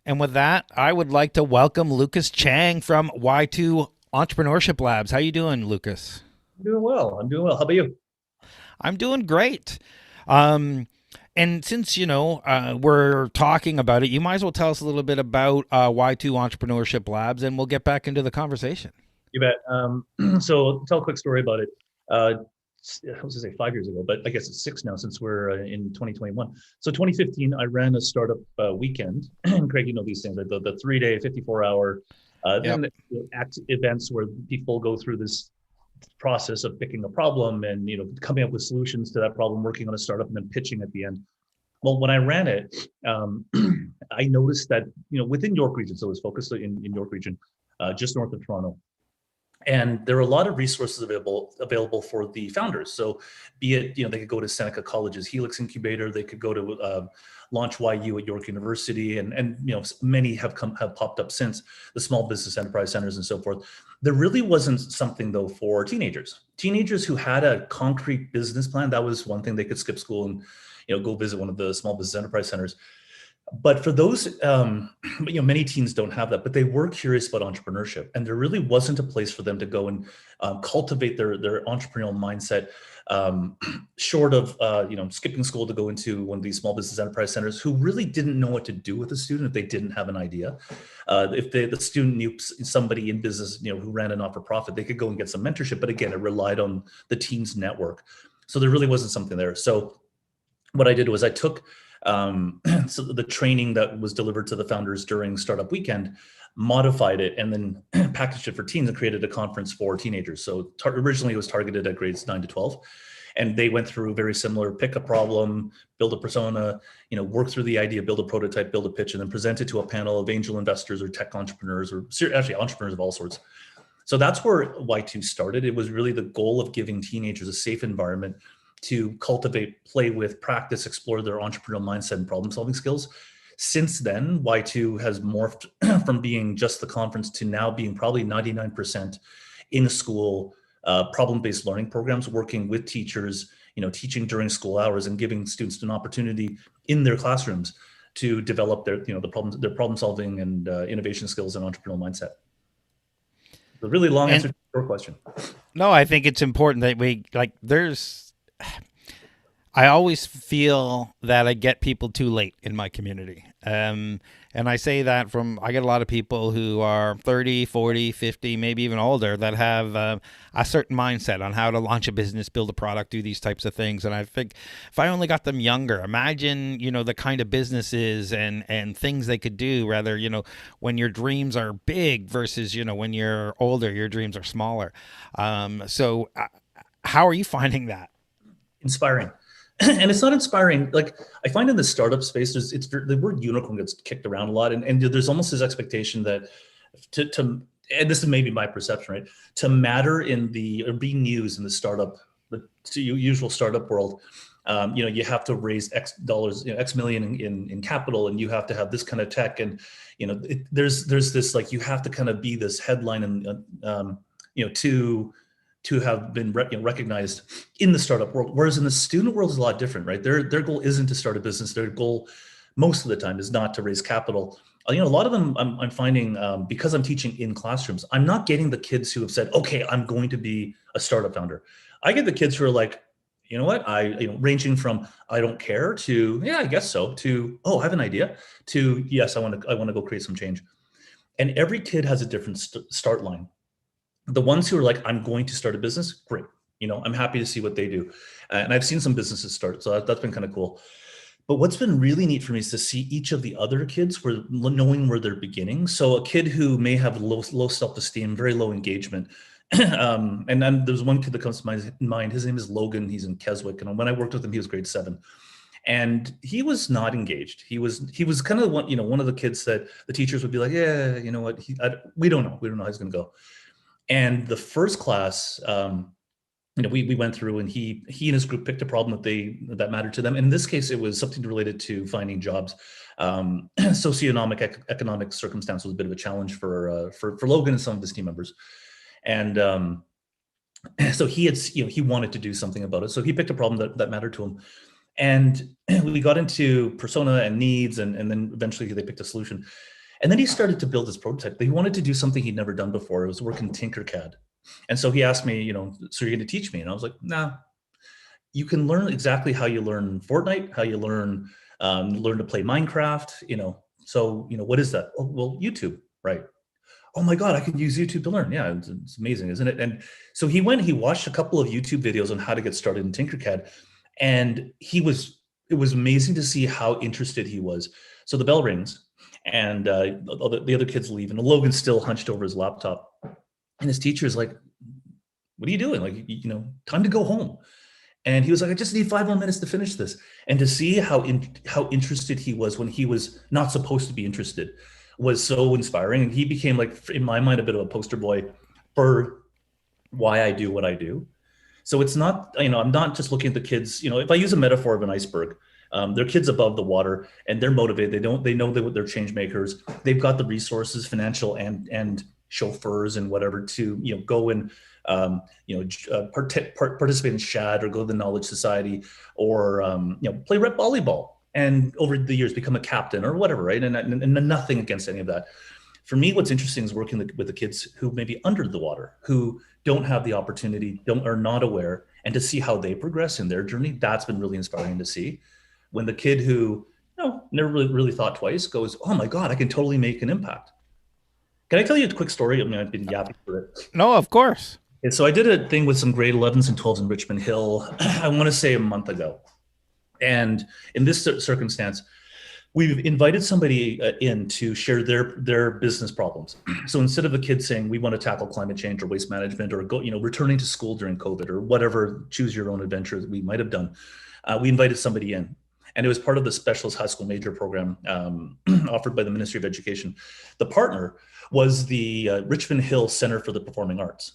And with that, I would like to welcome Lucas Chang from Y2 Entrepreneurship Labs. How you doing, Lucas? I'm doing well. I'm doing well. How about you? I'm doing great. Um, and since we're talking about it, you might as well tell us a little bit about Y2 Entrepreneurship Labs, and we'll get back into the conversation. You bet. So I'll tell a quick story about it. I was going to say 5 years ago, but I guess it's six now since we're in 2021. So 2015, I ran a startup weekend. And Craig, you know these things, like the 3 day, 54 hour, Yep. events where people go through this process of picking a problem and coming up with solutions to that problem, working on a startup, and then pitching at the end. Well, when I ran it, I noticed that within York region, so it was focused in York region, just north of Toronto, and there are a lot of resources available for the founders. So be it they could go to Seneca College's Helix Incubator, they could go to Launch YU at York University, and many have popped up since, the small business enterprise centers and so forth. There really wasn't something though for teenagers who had a concrete business plan. That was one thing. They could skip school and go visit one of the small business enterprise centers. But for those, many teens don't have that, but they were curious about entrepreneurship, and there really wasn't a place for them to go and cultivate their entrepreneurial mindset, short of skipping school to go into one of these small business enterprise centers, who really didn't know what to do with a student if they didn't have an idea. If the student knew somebody in business, who ran a not-for-profit, they could go and get some mentorship. But again, it relied on the teens network, so there really wasn't something there. So what I did was I took so the training that was delivered to the founders during startup weekend, modified it, and then packaged it for teens and created a conference for teenagers. So originally it was targeted at grades 9 to 12. And they went through very similar: pick a problem, build a persona, work through the idea, build a prototype, build a pitch, and then present it to a panel of angel investors or tech entrepreneurs, or actually entrepreneurs of all sorts. So that's where Y2 started. It was really the goal of giving teenagers a safe environment to cultivate, play with, practice, explore their entrepreneurial mindset and problem solving skills. Since then, Y2 has morphed from being just the conference to now being probably 99% in school problem-based learning programs, working with teachers, teaching during school hours and giving students an opportunity in their classrooms to develop their their problem solving and innovation skills and entrepreneurial mindset. A really long And answer to your question. no, I think it's important that we like. I always feel that I get people too late in my community. And I say that from, I get a lot of people who are 30, 40, 50, maybe even older, that have a certain mindset on how to launch a business, build a product, do these types of things. And I think if I only got them younger, imagine, the kind of businesses and things they could do, rather, when your dreams are big versus, when you're older, your dreams are smaller. How are you finding that? Inspiring. And it's not inspiring. Like, I find in the startup space, the word unicorn gets kicked around a lot, and there's almost this expectation that to and this is maybe my perception, right? To matter in the, or be news in the startup, the usual startup world, you have to raise X dollars, X million in capital, and you have to have this kind of tech, and there's this, like, you have to kind of be this headline, and to have been recognized in the startup world. Whereas in the student world is a lot different, right? Their goal isn't to start a business. Their goal most of the time is not to raise capital. A lot of them, I'm finding, because I'm teaching in classrooms, I'm not getting the kids who have said, okay, I'm going to be a startup founder. I get the kids who are like, you know what, ranging from I don't care to, yeah, I guess so, to, oh, I have an idea, to, yes, I want to go create some change. And every kid has a different start line. The ones who are like, I'm going to start a business, great. I'm happy to see what they do. And I've seen some businesses start, so that's been kind of cool. But what's been really neat for me is to see each of the other kids, knowing where they're beginning. So a kid who may have low self-esteem, very low engagement. And then there's one kid that comes to my mind. His name is Logan. He's in Keswick. And when I worked with him, he was grade 7. And he was not engaged. He was kind of one of the kids that the teachers would be like, yeah, you know what? We don't know. We don't know how he's going to go. And the first class, we went through, and he and his group picked a problem that mattered to them. And in this case, it was something related to finding jobs. Economic circumstance was a bit of a challenge for Logan and some of his team members. And so he wanted to do something about it. So he picked a problem that mattered to him. And we got into persona and needs, and then eventually they picked a solution. And then he started to build this prototype. He wanted to do something he'd never done before. It was work in Tinkercad. And so he asked me, so you're going to teach me? And I was like, nah, you can learn exactly how you learn Fortnite, how you learn to play Minecraft, So, what is that? Oh, well, YouTube, right? Oh my God, I can use YouTube to learn. Yeah, it's amazing, isn't it? And so he watched a couple of YouTube videos on how to get started in Tinkercad. And it was amazing to see how interested he was. So the bell rings and the other kids leave and Logan's still hunched over his laptop. And his teacher is like, what are you doing? Like, time to go home. And he was like, I just need 5 more minutes to finish this. And to see how interested he was when he was not supposed to be interested was so inspiring. And he became, like, in my mind, a bit of a poster boy for why I do what I do. So it's not, I'm not just looking at the kids, if I use a metaphor of an iceberg, they're kids above the water and they're motivated. They know that they're change makers. They've got the resources, financial and chauffeurs and whatever to, go and, participate in SHAD or go to the Knowledge Society or, play rep volleyball and over the years become a captain or whatever, right? And nothing against any of that. For me, what's interesting is working with the kids who may be under the water, who don't have the opportunity, are not aware, and to see how they progress in their journey. That's been really inspiring to see. When the kid who never really thought twice goes, oh my God, I can totally make an impact. Can I tell you a quick story? I mean, I've been yapping for it. No, of course. And so I did a thing with some grade 11s and 12s in Richmond Hill, I want to say a month ago. And in this circumstance, we've invited somebody in to share their business problems. So instead of the kids saying, we want to tackle climate change or waste management or go, returning to school during COVID or whatever, choose your own adventure that we might have done, we invited somebody in. And it was part of the specialist high school major program offered by the Ministry of Education. The partner was the Richmond Hill Center for the Performing Arts.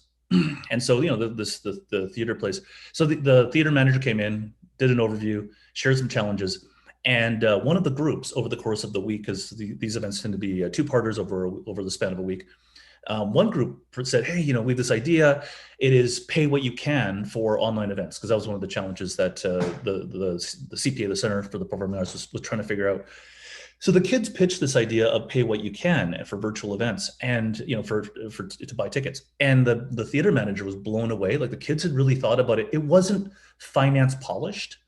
And so, the theater place. So the theater manager came in, did an overview, shared some challenges. And one of the groups over the course of the week, because these events tend to be two-parters over the span of a week, one group said, hey, we have this idea. It is pay what you can for online events, because that was one of the challenges that the CPA, the Center for the Performing Arts, was trying to figure out. So the kids pitched this idea of pay what you can for virtual events and, to buy tickets. And the theater manager was blown away. Like, the kids had really thought about it. It wasn't finance polished,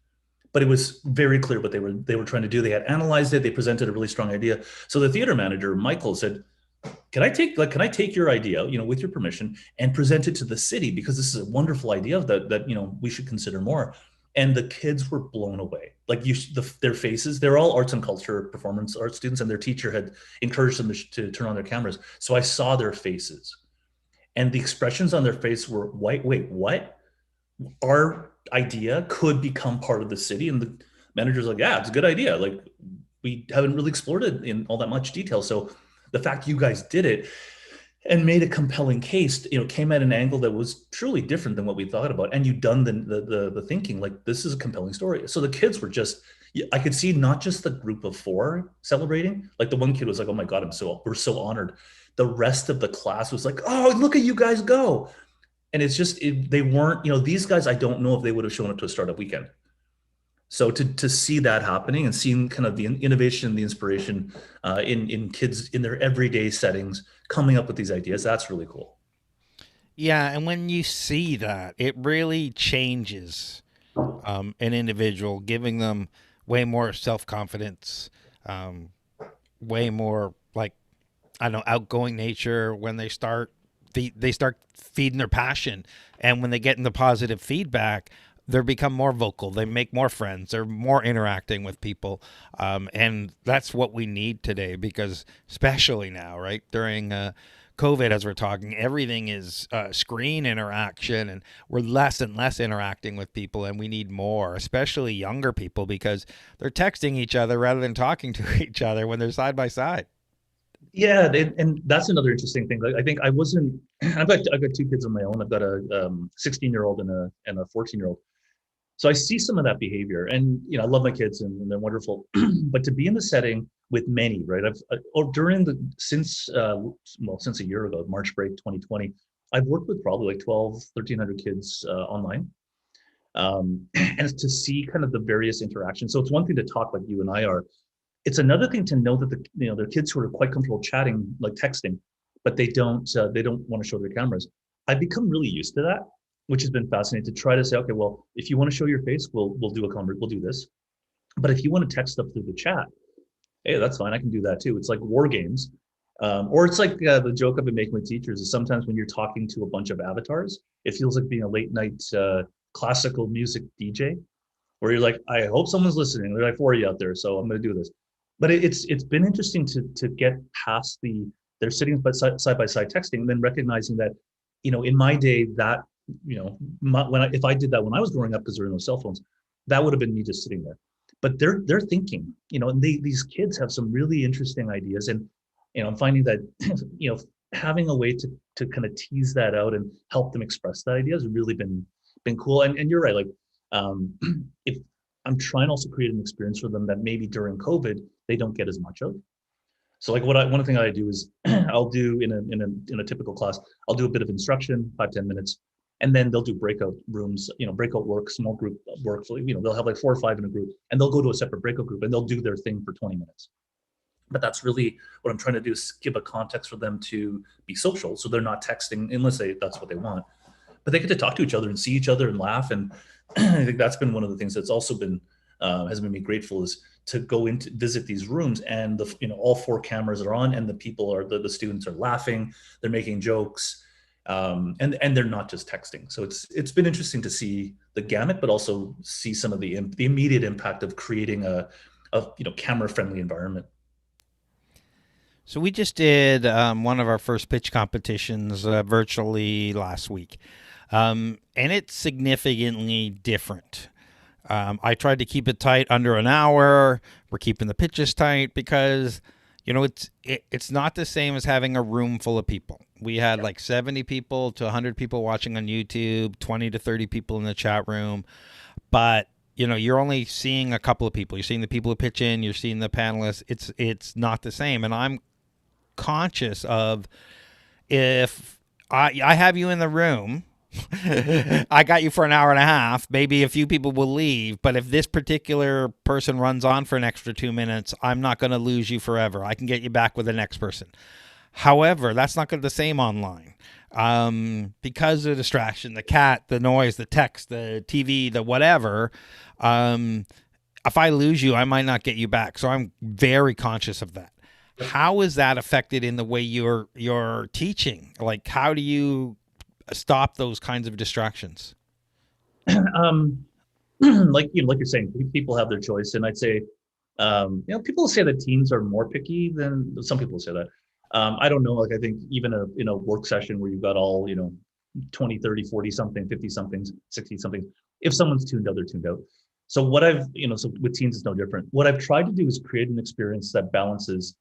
but it was very clear what they were trying to do. They had analyzed it. They presented a really strong idea. So the theater manager, Michael, said, can I take your idea, with your permission, and present it to the city, because this is a wonderful idea that we should consider more. And the kids were blown away. Like, their faces, they're all arts and culture, performance arts students, and their teacher had encouraged them to turn on their cameras. So I saw their faces, and the expressions on their face were, wait, what? Our idea could become part of the city. And the manager's like, yeah, it's a good idea. Like, we haven't really explored it in all that much detail. So the fact you guys did it and made a compelling case, came at an angle that was truly different than what we thought about. And you'd done the thinking, like, this is a compelling story. So the kids were just, I could see not just the group of 4 celebrating. Like, the one kid was like, oh my God, we're so honored. The rest of the class was like, oh, look at you guys go. And it's just, they weren't, these guys, I don't know if they would have shown up to a startup weekend. So to see that happening and seeing kind of the innovation, the inspiration in kids in their everyday settings, coming up with these ideas, that's really cool. Yeah, and when you see that, it really changes an individual, giving them way more self-confidence, way more, like, I don't know, outgoing nature when they start feeding their passion. And when they get into positive feedback, they become more vocal. They make more friends. They're more interacting with people. And that's what we need today, because especially now, right, during COVID, as we're talking, everything is screen interaction, and we're less and less interacting with people, and we need more, especially younger people, because they're texting each other rather than talking to each other when they're side by side. Yeah, and that's another interesting thing. Like, I think I've got 2 kids of my own. I've got a 16-year-old and a 14-year-old. So I see some of that behavior, and I love my kids and they're wonderful. But to be in the setting with many, right? Since a year ago, March break 2020, I've worked with probably like 1,300 kids online, and to see kind of the various interactions. So it's one thing to talk like you and I are, It's another thing to know that there are kids who are quite comfortable chatting, like texting, but they don't want to show their cameras. I've become really used to that, which has been fascinating to try to say, okay, well, if you want to show your face, we'll do this. But if you want to text stuff through the chat, hey, that's fine. I can do that too. It's like war games. Or it's like the joke I've been making with teachers is sometimes when you're talking to a bunch of avatars, it feels like being a late night classical music DJ, where you're like, I hope someone's listening. There's like four of you out there, so I'm going to do this. But it's been interesting to get past they're sitting side by side texting, and then recognizing that, in my day that if I did that when I was growing up because there were no cell phones, that would have been me just sitting there. But they're thinking, and these kids have some really interesting ideas, and I'm finding that having a way to kind of tease that out and help them express that idea has really been cool. And you're right, like if I'm trying to also create an experience for them that maybe during COVID they don't get as much of. So like one thing I do is I'll do in a typical class, I'll do a bit of instruction, 5-10 minutes, and then they'll do breakout rooms, breakout work, small group work. So, they'll have like 4 or 5 in a group, and they'll go to a separate breakout group and they'll do their thing for 20 minutes. But that's really what I'm trying to do, is give a context for them to be social. So they're not texting unless that's what they want, but they get to talk to each other and see each other and laugh. And I think that's been one of the things that's also been has made me grateful, is to go into visit these rooms and all 4 cameras are on and the people are the students are laughing, they're making jokes, and they're not just texting. So it's been interesting to see the gamut, but also see some of the immediate impact of creating a camera friendly environment. So we just did one of our first pitch competitions virtually last week, and it's significantly different. I tried to keep it tight, under an hour. We're keeping the pitches tight because it's not the same as having a room full of people. We had like 70 people to 100 people watching on YouTube, 20 to 30 people in the chat room, but you're only seeing a couple of people. You're seeing the people who pitch in, you're seeing the panelists. It's not the same, and I'm conscious of, if I have you in the room, I got you for an hour and a half, maybe a few people will leave, but if this particular person runs on for an extra 2 minutes, I'm not going to lose you forever. I can get you back with the next person. However, that's not going to be the same online, because of the distraction, the cat, the noise, the text, the TV, the whatever. If I lose you, I might not get you back. So I'm very conscious of that. How is that affected in the way you're teaching? Like, how do you stop those kinds of distractions? Like you're saying, people have their choice, and I'd say, people say that teens are more picky than some people say that. I don't know. Like, I think even in a work session where you've got all 20, 30, 40 something, 50 somethings, 60 something, if someone's tuned out, they're tuned out. So so with teens, it's no different. What I've tried to do is create an experience that balances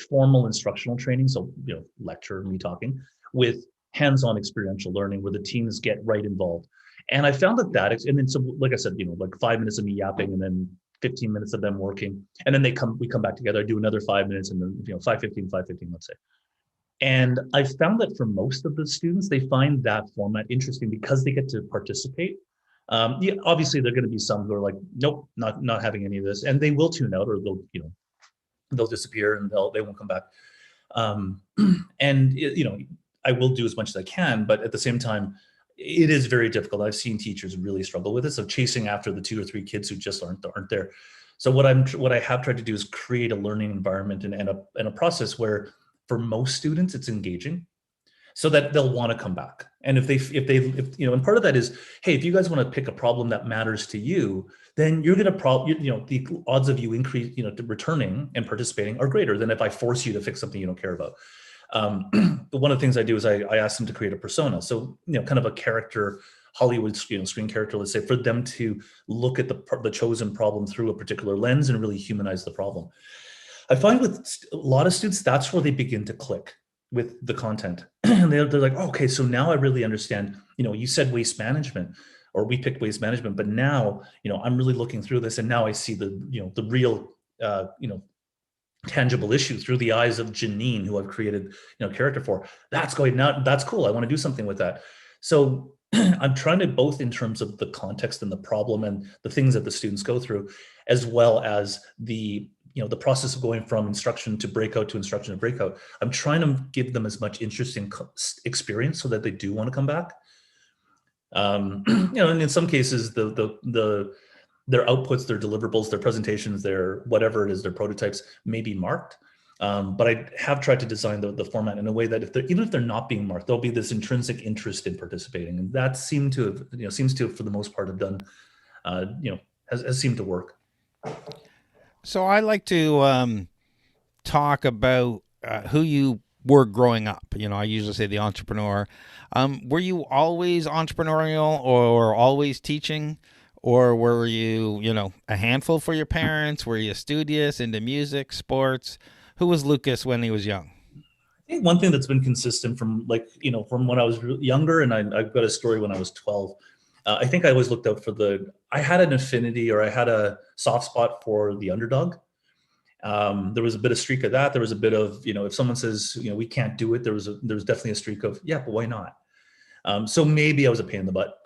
formal instructional training, so lecture, me talking, with hands-on experiential learning where the teams get right involved. And I found and then, so like I said, like 5 minutes of me yapping and then 15 minutes of them working, and then we come back together, I do another 5 minutes, and then 5:15, let's say. And I found that for most of the students, they find that format interesting because they get to participate. Yeah, obviously there are going to be some who are like, nope, not having any of this, and they will tune out, or they'll disappear and they won't come back. And I will do as much as I can, but at the same time, it is very difficult. I've seen teachers really struggle with this, of chasing after the 2 or 3 kids who just aren't there. So what I have tried to do is create a learning environment and a process where, for most students, it's engaging, so that they'll want to come back. And if and part of that is, hey, if you guys want to pick a problem that matters to you, then you're going to the odds of you increase, returning and participating are greater than if I force you to fix something you don't care about. One of the things I do is I ask them to create a persona. So, kind of a character, Hollywood, screen character, let's say, for them to look at the chosen problem through a particular lens and really humanize the problem. I find with a lot of students, that's where they begin to click with the content. And they're like, oh, okay, so now I really understand, you said waste management, or we picked waste management, but now, I'm really looking through this, and now I see the real, tangible issue through the eyes of Janine, who I've created, character for. That's cool. I want to do something with that. So I'm trying to both in terms of the context and the problem and the things that the students go through, as well as the the process of going from instruction to breakout to instruction to breakout. I'm trying to give them as much interesting experience so that they do want to come back. And in some cases, their outputs, their deliverables, their presentations, their whatever it is, their prototypes may be marked. But I have tried to design the format in a way that even if they're not being marked, there'll be this intrinsic interest in participating, and that seems to for the most part have done, has seemed to work. So I like to talk about who you were growing up. I usually say the entrepreneur. Were you always entrepreneurial or always teaching? Or were you, a handful for your parents? Were you studious, into music, sports? Who was Lucas when he was young? I think one thing that's been consistent from from when I was younger, and I've got a story when I was 12. I think I always looked out for I had an affinity, or I had a soft spot for the underdog. There was a bit of streak of that. There was a bit of, if someone says, we can't do it, there was definitely a streak of, yeah, but why not? So maybe I was a pain in the butt.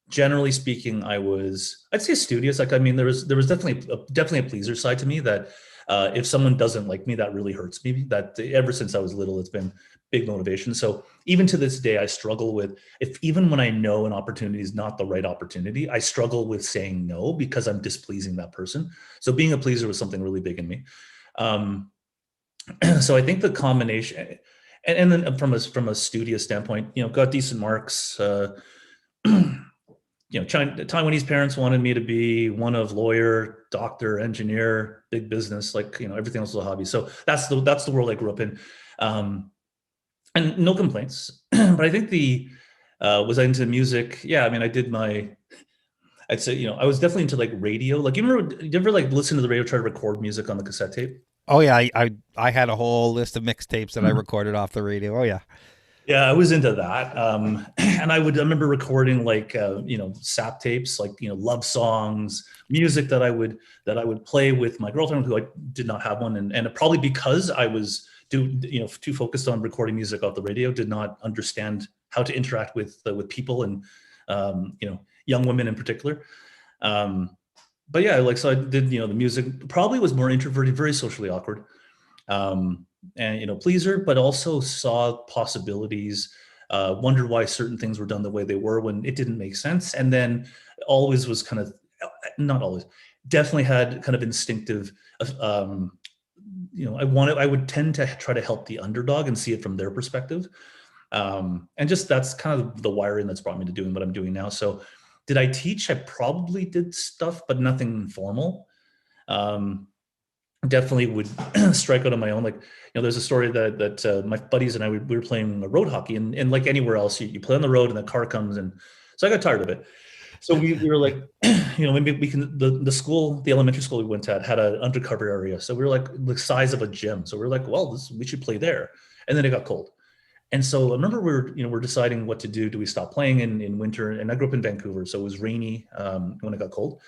Generally speaking, I'd say studious. There was definitely a pleaser side to me that if someone doesn't like me, that really hurts me. That ever since I was little, it's been big motivation. So even to this day, I struggle with, even when I know an opportunity is not the right opportunity, I struggle with saying no because I'm displeasing that person. So being a pleaser was something really big in me. So I think the combination, and then from a studious standpoint, got decent marks. Taiwanese parents wanted me to be one of lawyer, doctor, engineer, big business, everything else was a hobby. So that's the world I grew up in. And no complaints, but I think was I into music? Yeah. I'd say, I was definitely into radio. You ever listen to the radio, try to record music on the cassette tape? Oh yeah. I had a whole list of mixtapes that I recorded off the radio. Oh yeah. Yeah, I was into that. And I remember recording sap tapes, love songs, music that I would play with my girlfriend, who I did not have one. And probably because I was too focused on recording music off the radio, did not understand how to interact with people and, young women in particular. But yeah, so I did, the music, probably was more introverted, very socially awkward. And pleaser, but also saw possibilities, wondered why certain things were done the way they were when it didn't make sense. And then always was not always, definitely had kind of instinctive, I would tend to try to help the underdog and see it from their perspective. And just that's kind of the wiring that's brought me to doing what I'm doing now. So did I teach? I probably did stuff, but nothing formal. Definitely would strike out on my own. There's a story that my buddies and I, we were playing road hockey, and like anywhere else, you play on the road and the car comes, and so I got tired of it. So we were like, maybe we can, the elementary school we went to had an undercover area. So we were like the size of a gym. So we were like, well, we should play there. And then it got cold. And so I remember we're deciding what to do. Do we stop playing in winter? And I grew up in Vancouver, so it was rainy when it got cold.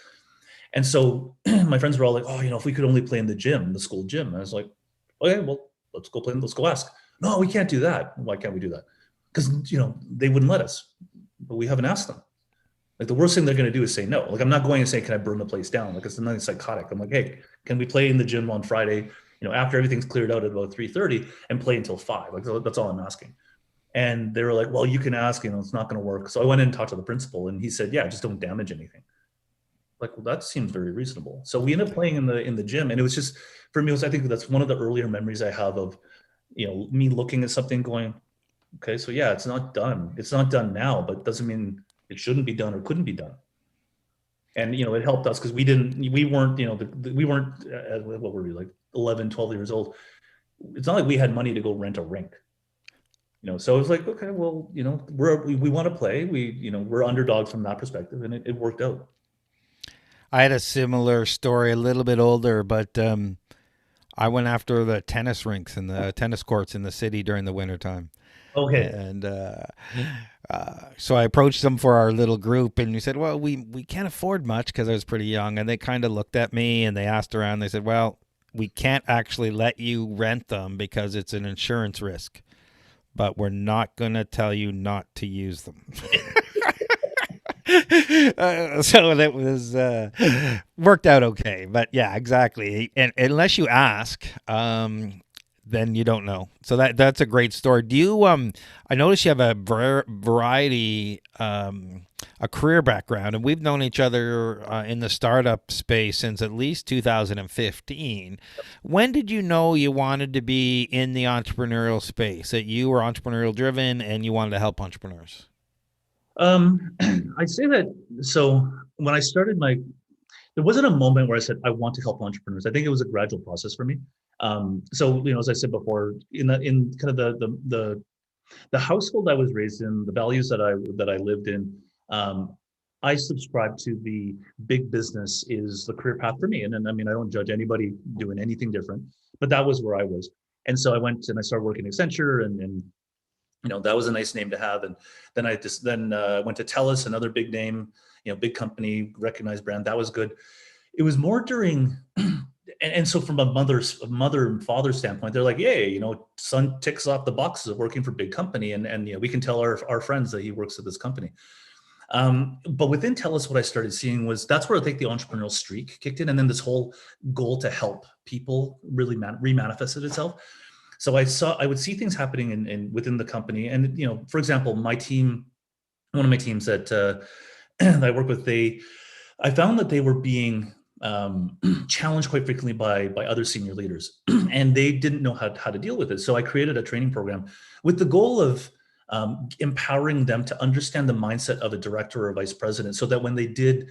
And so my friends were all like, oh, if we could only play in the gym, the school gym. And I was like, okay, well, let's go play. Let's go ask. No, we can't do that. Why can't we do that? Because, they wouldn't let us, but we haven't asked them. The worst thing they're going to do is say no. I'm not going to say, can I burn the place down? It's nothing psychotic. I'm like, hey, can we play in the gym on Friday, after everything's cleared out at about 3:30 and play until 5? That's all I'm asking. And they were like, well, you can ask, it's not going to work. So I went in and talked to the principal, and he said, yeah, just don't damage anything. Well, that seems very reasonable. So we ended up playing in the gym, and it was just, for me, I think that's one of the earlier memories I have of, me looking at something going, okay, so yeah, it's not done. It's not done now, but doesn't mean it shouldn't be done or couldn't be done. And, it helped us because we weren't, what were we, like 11, 12 years old. It's not like we had money to go rent a rink. So it was like, okay, well, we want to play. We're underdogs from that perspective, and it worked out. I had a similar story, a little bit older, but I went after the tennis rinks and the tennis courts in the city during the wintertime. Okay. And so I approached them for our little group, and we said, well, we can't afford much because I was pretty young. And they kind of looked at me, and they asked around. They said, well, we can't actually let you rent them because it's an insurance risk. but we're not going to tell you not to use them. So that was worked out okay. But yeah, exactly. And unless you ask, then you don't know. So that's a great story. Do you I noticed you have a variety a career background, and we've known each other in the startup space since at least 2015. When did you know you wanted to be in the entrepreneurial space, that you were entrepreneurial driven and you wanted to help entrepreneurs? I'd say that. So when I started there wasn't a moment where I said I want to help entrepreneurs. I think it was a gradual process for me. So as I said before, in kind of the household I was raised in, the values that I lived in, I subscribe to the big business is the career path for me. And then I mean, I don't judge anybody doing anything different, but that was where I was. And so I went and I started working at Accenture, and that was a nice name to have. And then I just went to TELUS, another big name, big company, recognized brand. That was good. It was more during, and so from a mother and father standpoint, they're like, yay, son ticks off the boxes of working for big company, and we can tell our friends that he works at this company. But within TELUS, what I started seeing was that's where I think the entrepreneurial streak kicked in, and then this whole goal to help people really remanifested itself. So I would see things happening in within the company, and for example, one of my teams that I work with, I found that they were being challenged quite frequently by other senior leaders, and they didn't know how to deal with it. So I created a training program with the goal of empowering them to understand the mindset of a director or a vice president, so that when they did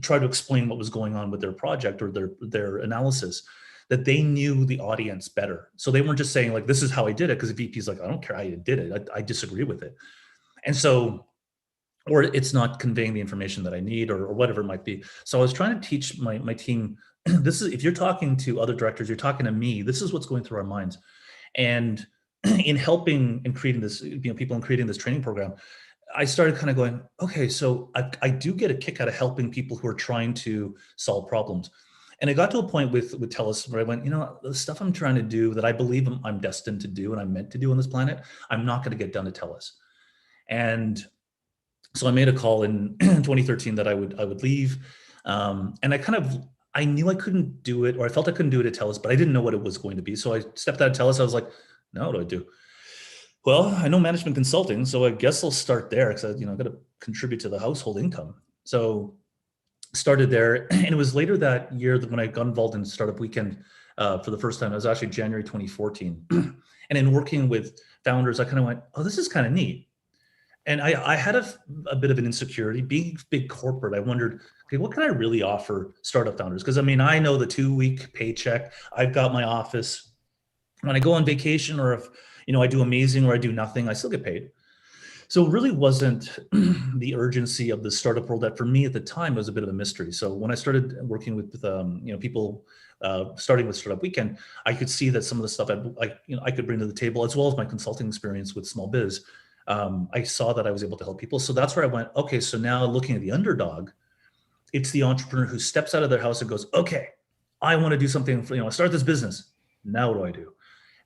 try to explain what was going on with their project or their analysis, that they knew the audience better. So they weren't just saying like, this is how I did it, because the VP's like, I don't care how you did it. I disagree with it. And so, or it's not conveying the information that I need, or whatever it might be. So I was trying to teach my team, this is, if you're talking to other directors, you're talking to me, this is what's going through our minds. And in helping and creating this, people in creating this training program, I started kind of going, okay, so I do get a kick out of helping people who are trying to solve problems. And it got to a point with TELUS where I went, the stuff I'm trying to do that I believe I'm destined to do and I'm meant to do on this planet, I'm not going to get done at TELUS. And so I made a call in 2013 that I would leave. And I knew I couldn't do it, or I felt I couldn't do it at TELUS, but I didn't know what it was going to be. So I stepped out of TELUS. I was like, now what do I do? Well, I know management consulting, so I guess I'll start there, because I've got to contribute to the household income. So started there, and it was later that year that when I got involved in Startup Weekend for the first time. It was actually January 2014. And in working with founders, I kind of went, oh, this is kind of neat. And I had a bit of an insecurity. Being big corporate, I wondered, okay, what can I really offer startup founders? Because I mean, I know the 2-week paycheck. I've got my office. When I go on vacation, or if I do amazing or I do nothing, I still get paid. So it really wasn't the urgency of the startup world that for me at the time was a bit of a mystery. So when I started working with people, starting with Startup Weekend, I could see that some of the stuff I could bring to the table, as well as my consulting experience with small biz. I saw that I was able to help people. So that's where I went, okay, so now looking at the underdog, it's the entrepreneur who steps out of their house and goes, okay, I want to do something, start this business. Now what do I do?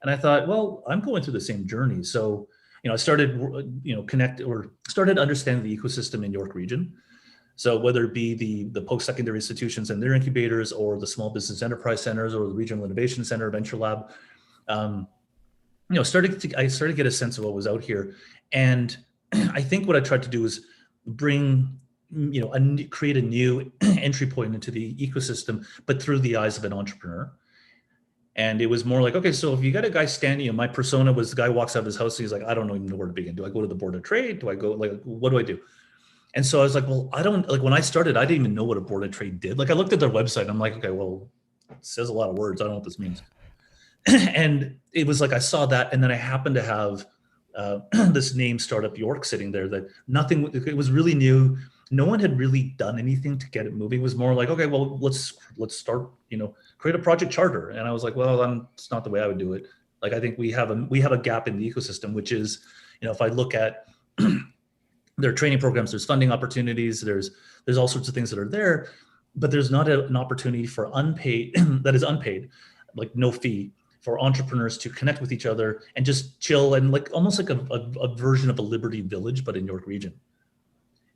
And I thought, well, I'm going through the same journey. So, I started, started understanding the ecosystem in York region. So whether it be the post-secondary institutions and their incubators, or the small business enterprise centers, or the regional innovation center, venture lab, I started to get a sense of what was out here. And I think what I tried to do is bring, create a new entry point into the ecosystem, but through the eyes of an entrepreneur. And it was more like, okay, so if you got a guy standing, my persona was the guy walks out of his house, and he's like, I don't even know where to begin. Do I go to the board of trade? Do I go, what do I do? And so I was like, well, I don't, when I started, I didn't even know what a board of trade did. I looked at their website and I'm like, okay, well, it says a lot of words. I don't know what this means. And it was like, I saw that. And then I happened to have this name, Startup York, sitting there, that it was really new. No one had really done anything to get it moving. It was more like, okay, well, let's start, create a project charter. And I was like, well, it's not the way I would do it. I think we have a gap in the ecosystem, which is, if I look at their training programs, there's funding opportunities, there's all sorts of things that are there, but there's not an opportunity for unpaid, that is unpaid, no fee, for entrepreneurs to connect with each other and just chill, and like almost like a version of a Liberty Village, but in York Region.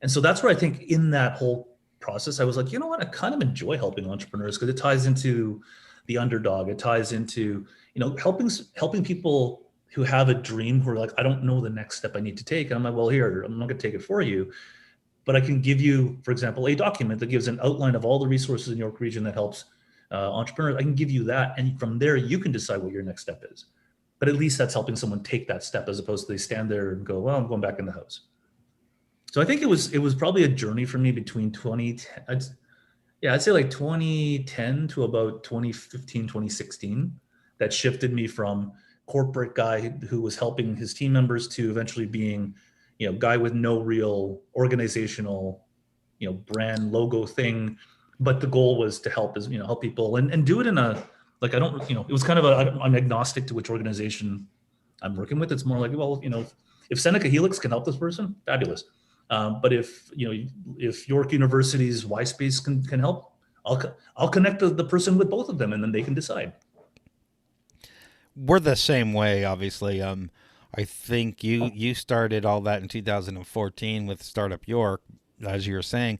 And so that's where I think in that whole process, I was like, you know what, I kind of enjoy helping entrepreneurs because it ties into the underdog. It ties into, helping people who have a dream who are like, I don't know the next step I need to take. And I'm like, well, here, I'm not going to take it for you, but I can give you, for example, a document that gives an outline of all the resources in York Region that helps entrepreneurs. I can give you that. And from there, you can decide what your next step is. But at least that's helping someone take that step, as opposed to they stand there and go, well, I'm going back in the house. So I think it was probably a journey for me between 2010, I'd say like 2010 to about 2015, 2016, that shifted me from corporate guy who was helping his team members to eventually being, guy with no real organizational, brand logo thing. But the goal was to help people and do it in a, like, I don't, it was kind of I'm agnostic to which organization I'm working with. It's more like, well, if Seneca Helix can help this person, fabulous. But if York University's Y Space can help, I'll connect the person with both of them, and then they can decide. We're the same way, obviously. I think you started all that in 2014 with Startup York, as you were saying.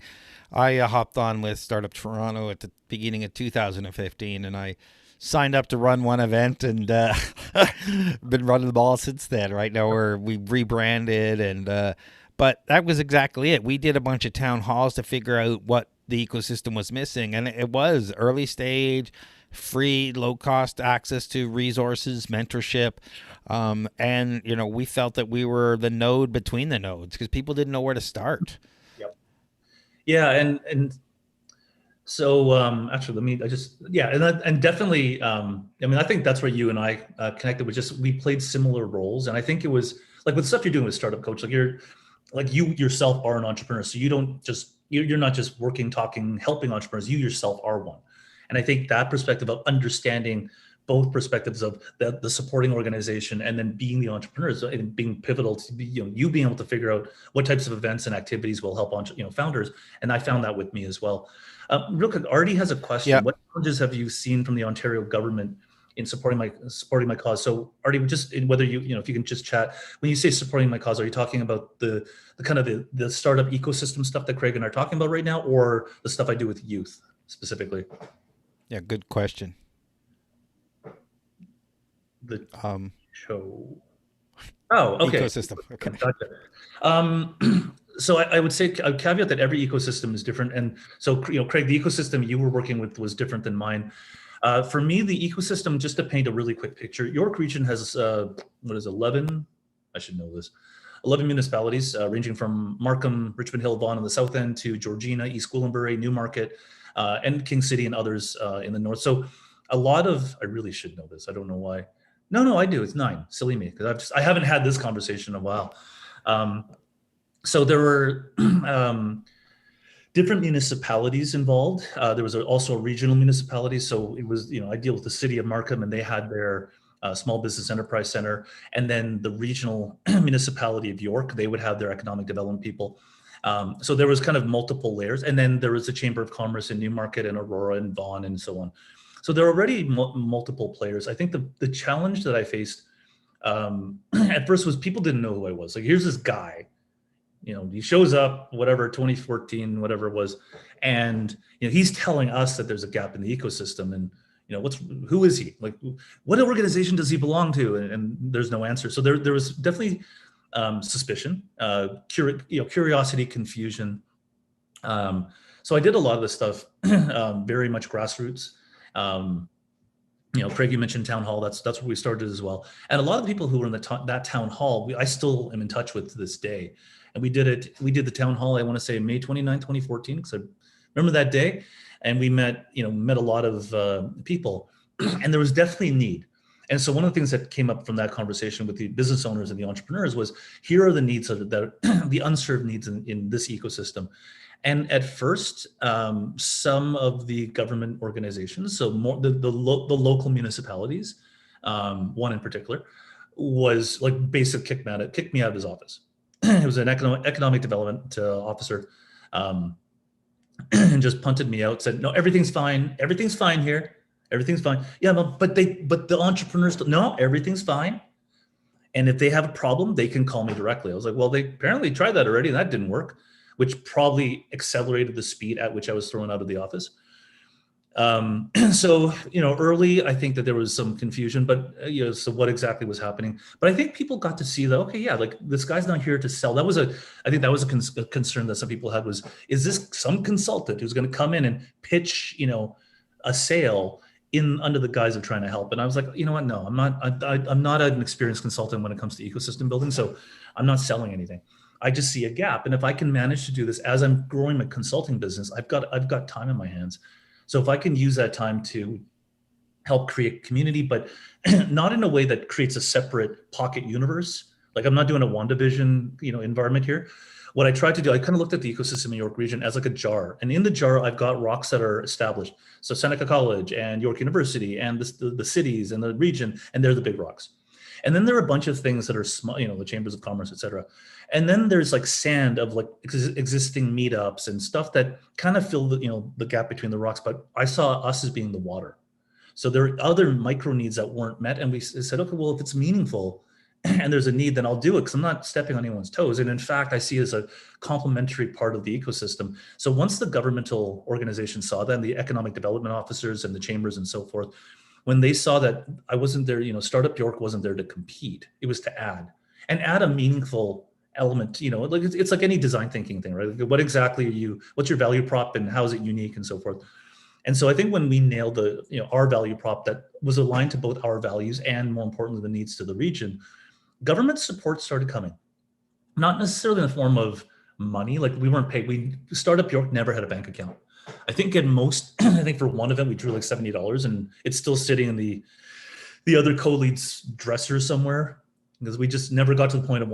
I hopped on with Startup Toronto at the beginning of 2015, and I signed up to run one event, and been running the ball since then. Right now we rebranded, and but that was exactly it. We did a bunch of town halls to figure out what the ecosystem was missing, and it was early stage, free, low cost access to resources, mentorship, and we felt that we were the node between the nodes because people didn't know where to start. Yep. Yeah, and so actually, and definitely, I think that's where you and I connected. With we played similar roles, and I think it was like with stuff you're doing with Startup Coach, like you yourself are an entrepreneur, so you're not just working, talking, helping entrepreneurs. You yourself are one. And I think that perspective of understanding both perspectives of the supporting organization and then being the entrepreneurs and being pivotal to be, you being able to figure out what types of events and activities will help founders. And I found that with me as well. Real quick, Artie has a question. Yeah. What challenges have you seen from the Ontario government in supporting my cause? So Artie, just whether if you can just chat, when you say supporting my cause, are you talking about the kind of the startup ecosystem stuff that Craig and I are talking about right now, or the stuff I do with youth specifically? Yeah, good question. The show. Oh, okay. Ecosystem. Okay. Gotcha. So I would say a caveat that every ecosystem is different. And so, Craig, the ecosystem you were working with was different than mine. For me, the ecosystem, just to paint a really quick picture, York Region has 11, I should know this, 11 municipalities ranging from Markham, Richmond Hill, Vaughan on the south end to Georgina, East Gwillimbury, Newmarket, and King City and others in the north. So a lot of, I really should know this. I don't know why. No, I do. It's 9. Silly me, because I haven't had this conversation in a while. So there were different municipalities involved. There was also a regional municipality. So it was, I deal with the city of Markham, and they had their small business enterprise center. And then the regional municipality of York, they would have their economic development people. So there was kind of multiple layers. And then there was the Chamber of Commerce in Newmarket and Aurora and Vaughan and so on. So there are already multiple players. I think the challenge that I faced at first was people didn't know who I was. Like, here's this guy, he shows up, whatever, 2014, whatever it was. And, he's telling us that there's a gap in the ecosystem, and, who is he? Like, what organization does he belong to? And there's no answer. So there was definitely suspicion, curiosity, confusion. So I did a lot of this stuff, very much grassroots. Craig, you mentioned town hall. That's where we started as well. And a lot of people who were in that town hall, I still am in touch with to this day. And we did the town hall, I want to say May 29, 2014, because I remember that day. And we met a lot of people, and there was definitely need. And so one of the things that came up from that conversation with the business owners and the entrepreneurs was, here are the needs the unserved needs in this ecosystem. And at first, some of the government organizations, so more the local municipalities, one in particular, was like basically kicked me out of his office. It was an economic development officer, and just punted me out. Said, "No, everything's fine. Everything's fine here. Everything's fine. Yeah, but the entrepreneurs, no, everything's fine. And if they have a problem, they can call me directly. I was like, well, they apparently tried that already and that didn't work, which probably accelerated the speed at which I was thrown out of the office. So, early, I think that there was some confusion, but so what exactly was happening? But I think people got to see that, okay, yeah, like this guy's not here to sell. I think that was a concern that some people had was, is this some consultant who's going to come in and pitch, a sale in under the guise of trying to help? And I was like, you know what? No, I'm not. I'm not an experienced consultant when it comes to ecosystem building, so I'm not selling anything. I just see a gap, and if I can manage to do this as I'm growing my consulting business, I've got time in my hands. So if I can use that time to help create community, but not in a way that creates a separate pocket universe. Like I'm not doing a WandaVision, environment here. What I tried to do, I kind of looked at the ecosystem in York Region as like a jar. And in the jar, I've got rocks that are established. So Seneca College and York University and the cities and the region, and they're the big rocks. And then there are a bunch of things that are small, the chambers of commerce, et cetera. And then there's like sand of like existing meetups and stuff that kind of fill the gap between the rocks. But I saw us as being the water. So there are other micro needs that weren't met. And we said, okay, well, if it's meaningful and there's a need, then I'll do it because I'm not stepping on anyone's toes. And in fact, I see it as a complementary part of the ecosystem. So once the governmental organization saw that, and the economic development officers and the chambers and so forth, when they saw that I wasn't there, Startup York wasn't there to compete, it was to add a meaningful element, like it's like any design thinking thing, right? Like what exactly what's your value prop and how is it unique and so forth. And so I think when we nailed our value prop that was aligned to both our values and more importantly, the needs to the region, government support started coming, not necessarily in the form of money. Like we weren't paid. Startup York never had a bank account. I think at most, I think for one event, we drew like $70 and it's still sitting in the other co-lead's dresser somewhere because we just never got to the point of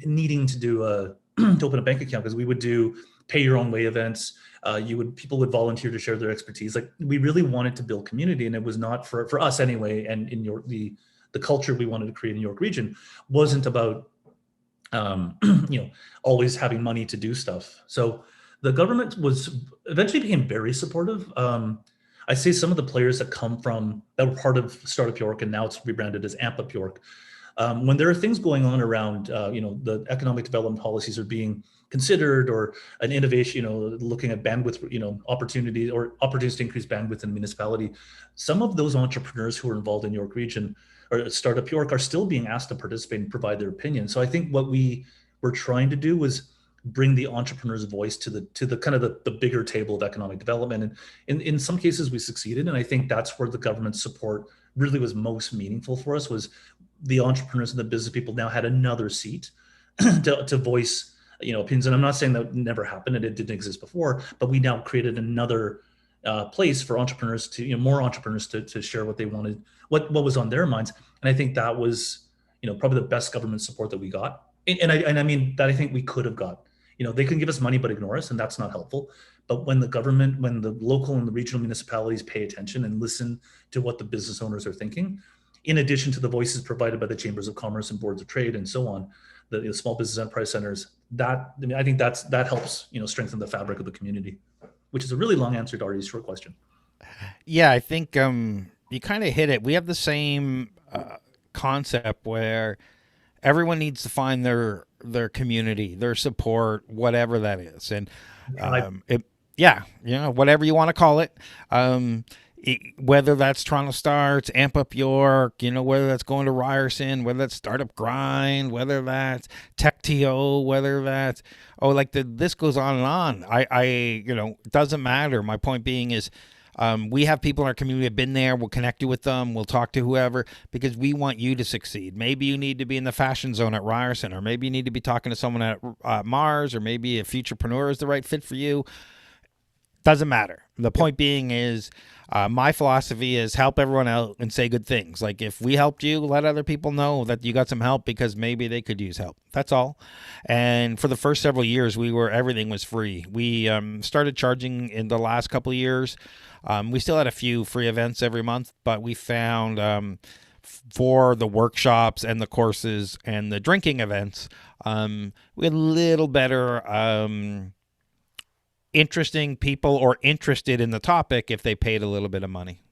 needing to do to open a bank account because we would do pay your own way events. People would volunteer to share their expertise. Like we really wanted to build community, and it was not for us anyway. And in the culture we wanted to create in York Region wasn't about always having money to do stuff. So the government eventually became very supportive. I say some of the players that were part of Startup York and now it's rebranded as AmpUpYork. When there are things going on around, the economic development policies are being considered or an innovation, looking at bandwidth, opportunities to increase bandwidth in the municipality. Some of those entrepreneurs who are involved in York Region or Startup York are still being asked to participate and provide their opinion. So I think what we were trying to do was bring the entrepreneur's voice to the kind of the bigger table of economic development. And in some cases we succeeded. And I think that's where the government support really was most meaningful for us, was the entrepreneurs and the business people now had another seat to voice, opinions. And I'm not saying that never happened and it didn't exist before, but we now created another place for entrepreneurs to, more entrepreneurs to share what they wanted, what was on their minds. And I think that was, probably the best government support that we got. And I mean, that I think we could have got. They can give us money but ignore us, and that's not helpful. But when the local and the regional municipalities pay attention and listen to what the business owners are thinking, in addition to the voices provided by the chambers of commerce and boards of trade and so on, the small business enterprise centers, I think that helps, strengthen the fabric of the community, which is a really long answer to Artie's short question. Yeah, I think you kind of hit it. We have the same concept where everyone needs to find their community, their support, whatever that is. And whatever you want to call it. Whether that's TorontoStarts, AmpUpYork, whether that's going to Ryerson, whether that's Startup Grind, whether that's TechTO, whether that's the list goes on and on. It doesn't matter. My point being is, we have people in our community have been there. We'll connect you with them. We'll talk to whoever because we want you to succeed. Maybe you need to be in the fashion zone at Ryerson, or maybe you need to be talking to someone at Mars, or maybe a futurepreneur is the right fit for you. Doesn't matter. The point being is, my philosophy is help everyone out and say good things. Like if we helped you, let other people know that you got some help because maybe they could use help. That's all. And for the first several years, everything was free. We started charging in the last couple of years. We still had a few free events every month, but we found for the workshops and the courses and the drinking events, we had a little better interesting people or interested in the topic if they paid a little bit of money.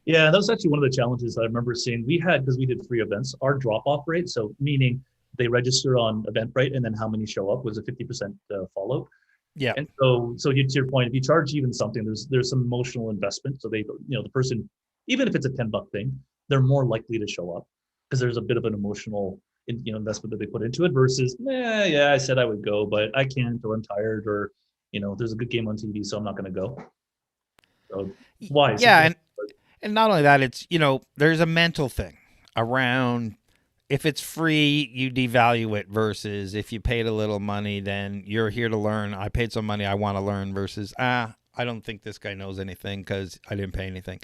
Yeah, that was actually one of the challenges that I remember seeing. We had, because we did free events, our drop-off rate, so meaning they register on Eventbrite and then how many show up was a 50% follow. Yeah. And so to your point, if you charge even something, there's some emotional investment. So the person, even if it's a $10 thing, they're more likely to show up because there's a bit of an emotional, investment that they put into it versus, yeah, I said I would go, but I can't, or I'm tired, or there's a good game on TV, so I'm not going to go. So why? Yeah, and not only that, it's there's a mental thing around if it's free, you devalue it versus if you paid a little money, then you're here to learn. I paid some money, I want to learn versus I don't think this guy knows anything because I didn't pay anything.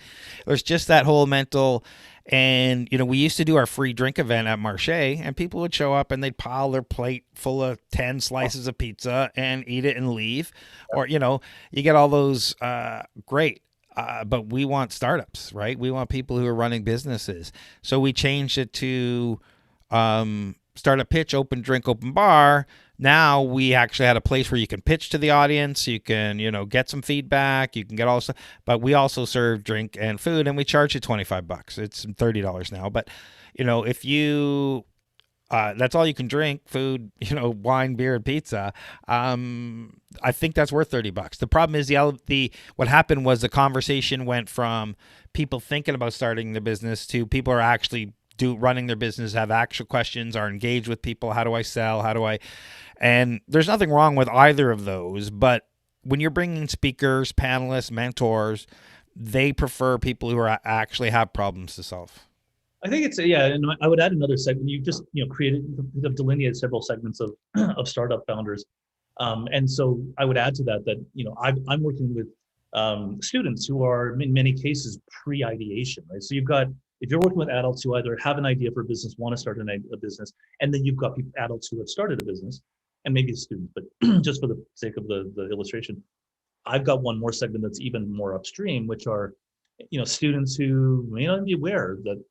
There's just that whole mental, and we used to do our free drink event at Marche, and people would show up and they'd pile their plate full of 10 slices of pizza and eat it and leave, or you get all those great. But we want startups, right? We want people who are running businesses. So we changed it to startup pitch, open drink, open bar. Now we actually had a place where you can pitch to the audience. You can, get some feedback. You can get all this stuff. But we also serve drink and food, and we charge you $25. It's $30 now. But, if you that's all you can drink, food, wine, beer, and pizza. I think that's worth $30. The problem is what happened was the conversation went from people thinking about starting the business to people are actually running their business, have actual questions, are engaged with people. How do I sell? And there's nothing wrong with either of those. But when you're bringing speakers, panelists, mentors, they prefer people who are actually have problems to solve. I think and I would add another segment. You just delineated several segments of of startup founders, and so I would add to that I'm working with students who are in many cases pre-ideation, right? So if you're working with adults who either have an idea for a business, want to start a business, and then you've got adults who have started a business, and maybe students, but just for the sake of the illustration, I've got one more segment that's even more upstream, which are students who may not be aware that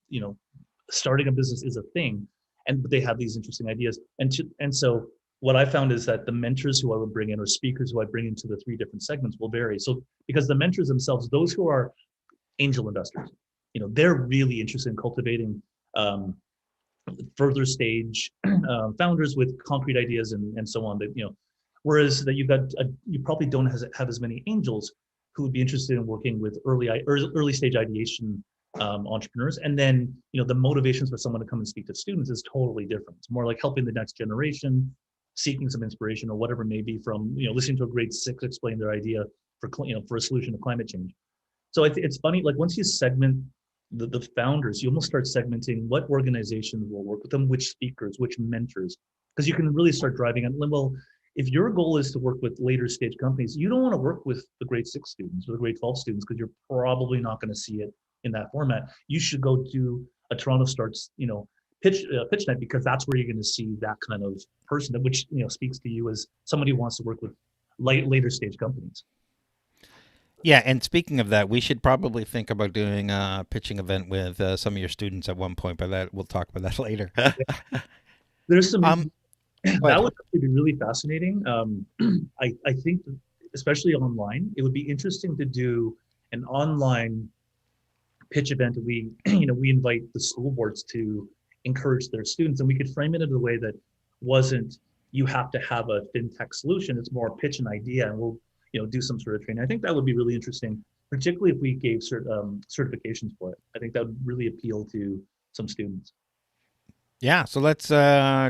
starting a business is a thing, but they have these interesting ideas. And so what I found is that the mentors who I would bring in, or speakers who I bring into the three different segments, will vary. So because the mentors themselves, those who are angel investors, they're really interested in cultivating further stage founders with concrete ideas and so on. That whereas that you probably don't have as many angels who would be interested in working with early stage ideation entrepreneurs. And then, the motivations for someone to come and speak to students is totally different. It's more like helping the next generation, seeking some inspiration or whatever it may be from, listening to a grade 6 explain their idea for a solution to climate change. So it's funny, like once you segment the founders, you almost start segmenting what organizations will work with them, which speakers, which mentors, because you can really start driving it. Well, if your goal is to work with later stage companies, you don't want to work with the grade 6 students or the grade 12 students because you're probably not going to see it in that format. You should go do a TorontoStarts, pitch night, because that's where you're going to see that kind of person, which speaks to you as somebody who wants to work with later stage companies. Yeah, and speaking of that, we should probably think about doing a pitching event with some of your students at one point. But we'll talk about that later. There's some that would be really fascinating. I think, especially online, it would be interesting to do an online pitch event. We invite the school boards to encourage their students, and we could frame it in a way that wasn't, you have to have a fintech solution. It's more pitch an idea, and we'll do some sort of training. I think that would be really interesting, particularly if we gave certifications for it. I think that would really appeal to some students. Yeah, so let's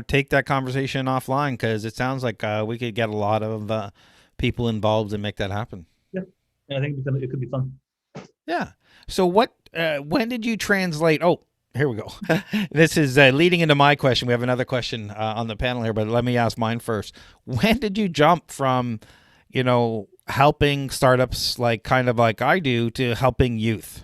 take that conversation offline, because it sounds like we could get a lot of people involved and make that happen. Yeah, I think it could be fun. Yeah. So when did you translate? Oh, here we go. This is leading into my question. We have another question on the panel here, but let me ask mine first. When did you jump from, helping startups kind of like I do to helping youth?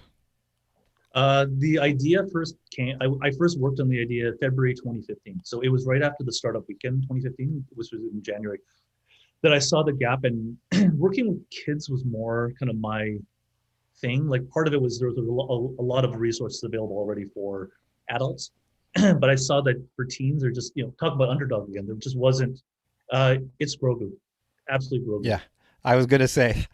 The idea first came, I first worked on the idea February 2015. So it was right after the startup weekend 2015, which was in January, that I saw the gap, and working with kids was more kind of my thing. Like part of it was there was a lot of resources available already for adults, but I saw that for teens, they're just, talk about underdog again. There just wasn't, it's Grogu, absolutely Grogu. Yeah, I was going to say.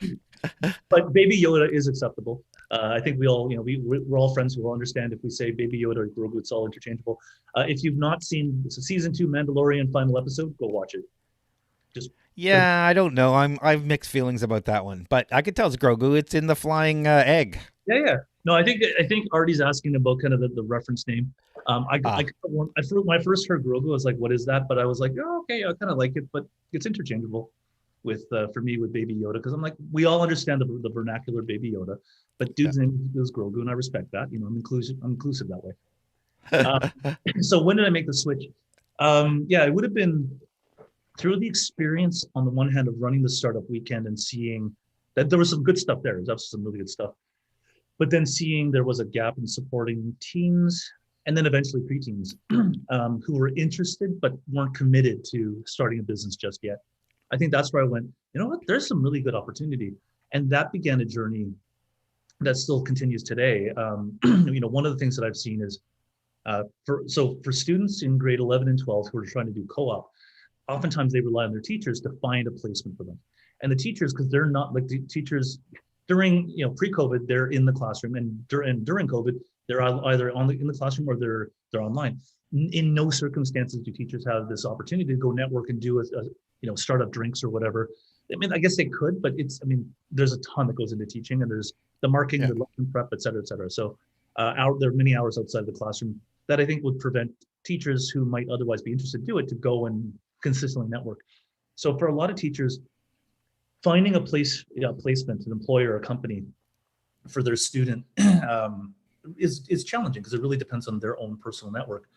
But Baby Yoda is acceptable. I think we all, we're all friends. We'll understand if we say Baby Yoda or Grogu, it's all interchangeable. If you've not seen season 2 Mandalorian final episode, go watch it. Just Yeah, I don't know. I've mixed feelings about that one, but I could tell it's Grogu. It's in the flying egg. yeah, yeah. No, I think Artie's asking about kind of the reference name. Ah, When I first heard Grogu, I was like, "What is that?" But I was like, "Oh, okay, I kind of like it." But it's interchangeable with for me with Baby Yoda because I'm like, we all understand the vernacular Baby Yoda, but yeah. dude's name is Grogu, and I respect that. I'm inclusive. I'm inclusive that way. Um, so when did I make the switch? Yeah, it would have been through the experience on the one hand of running the startup weekend and seeing that there was some good stuff there. There's absolutely some really good stuff. But then seeing there was a gap in supporting teens and then eventually preteens who were interested but weren't committed to starting a business just yet. I think that's where I went, you know what, there's some really good opportunity. And that began a journey that still continues today. One of the things that I've seen is for students in grade 11 and 12 who are trying to do co-op, oftentimes they rely on their teachers to find a placement for them. And the teachers, because they're not like the teachers during, pre-COVID, they're in the classroom, and during COVID, they're either in the classroom or they're online. In no circumstances do teachers have this opportunity to go network and do startup drinks or whatever. I mean, I guess they could, but there's a ton that goes into teaching, and there's the marking, Yeah. the lesson prep, et cetera, et cetera. So there are many hours outside of the classroom that I think would prevent teachers who might otherwise be interested to do it to go and consistently network. So for a lot of teachers, finding a placement, an employer, or a company for their student is challenging because it really depends on their own personal network.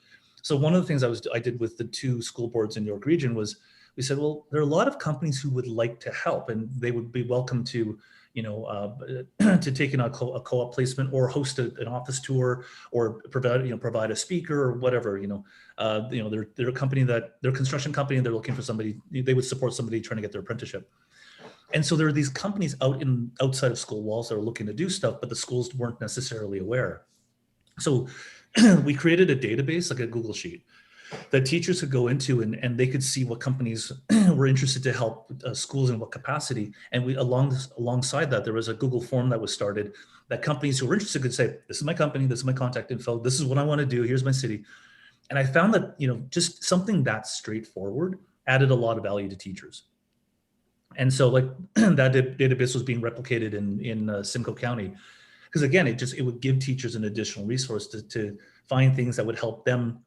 So one of the things I did with the 2 school boards in York Region was we said, well, there are a lot of companies who would like to help, and they would be welcome to, to take in a co-op placement or host an office tour or provide a speaker or whatever. They're a company they're a construction company and they're looking for somebody. They would support somebody trying to get their apprenticeship. And so there are these companies outside of school walls that are looking to do stuff, but the schools weren't necessarily aware. So we created a database, like a Google Sheet, that teachers could go into and they could see what companies were interested to help schools in what capacity. And alongside that, there was a Google form that was started that companies who were interested could say, this is my company, this is my contact info, this is what I want to do, here's my city. And I found that, just something that straightforward added a lot of value to teachers. And so like that database was being replicated in Simcoe County, because again, it would give teachers an additional resource to find things that would help them,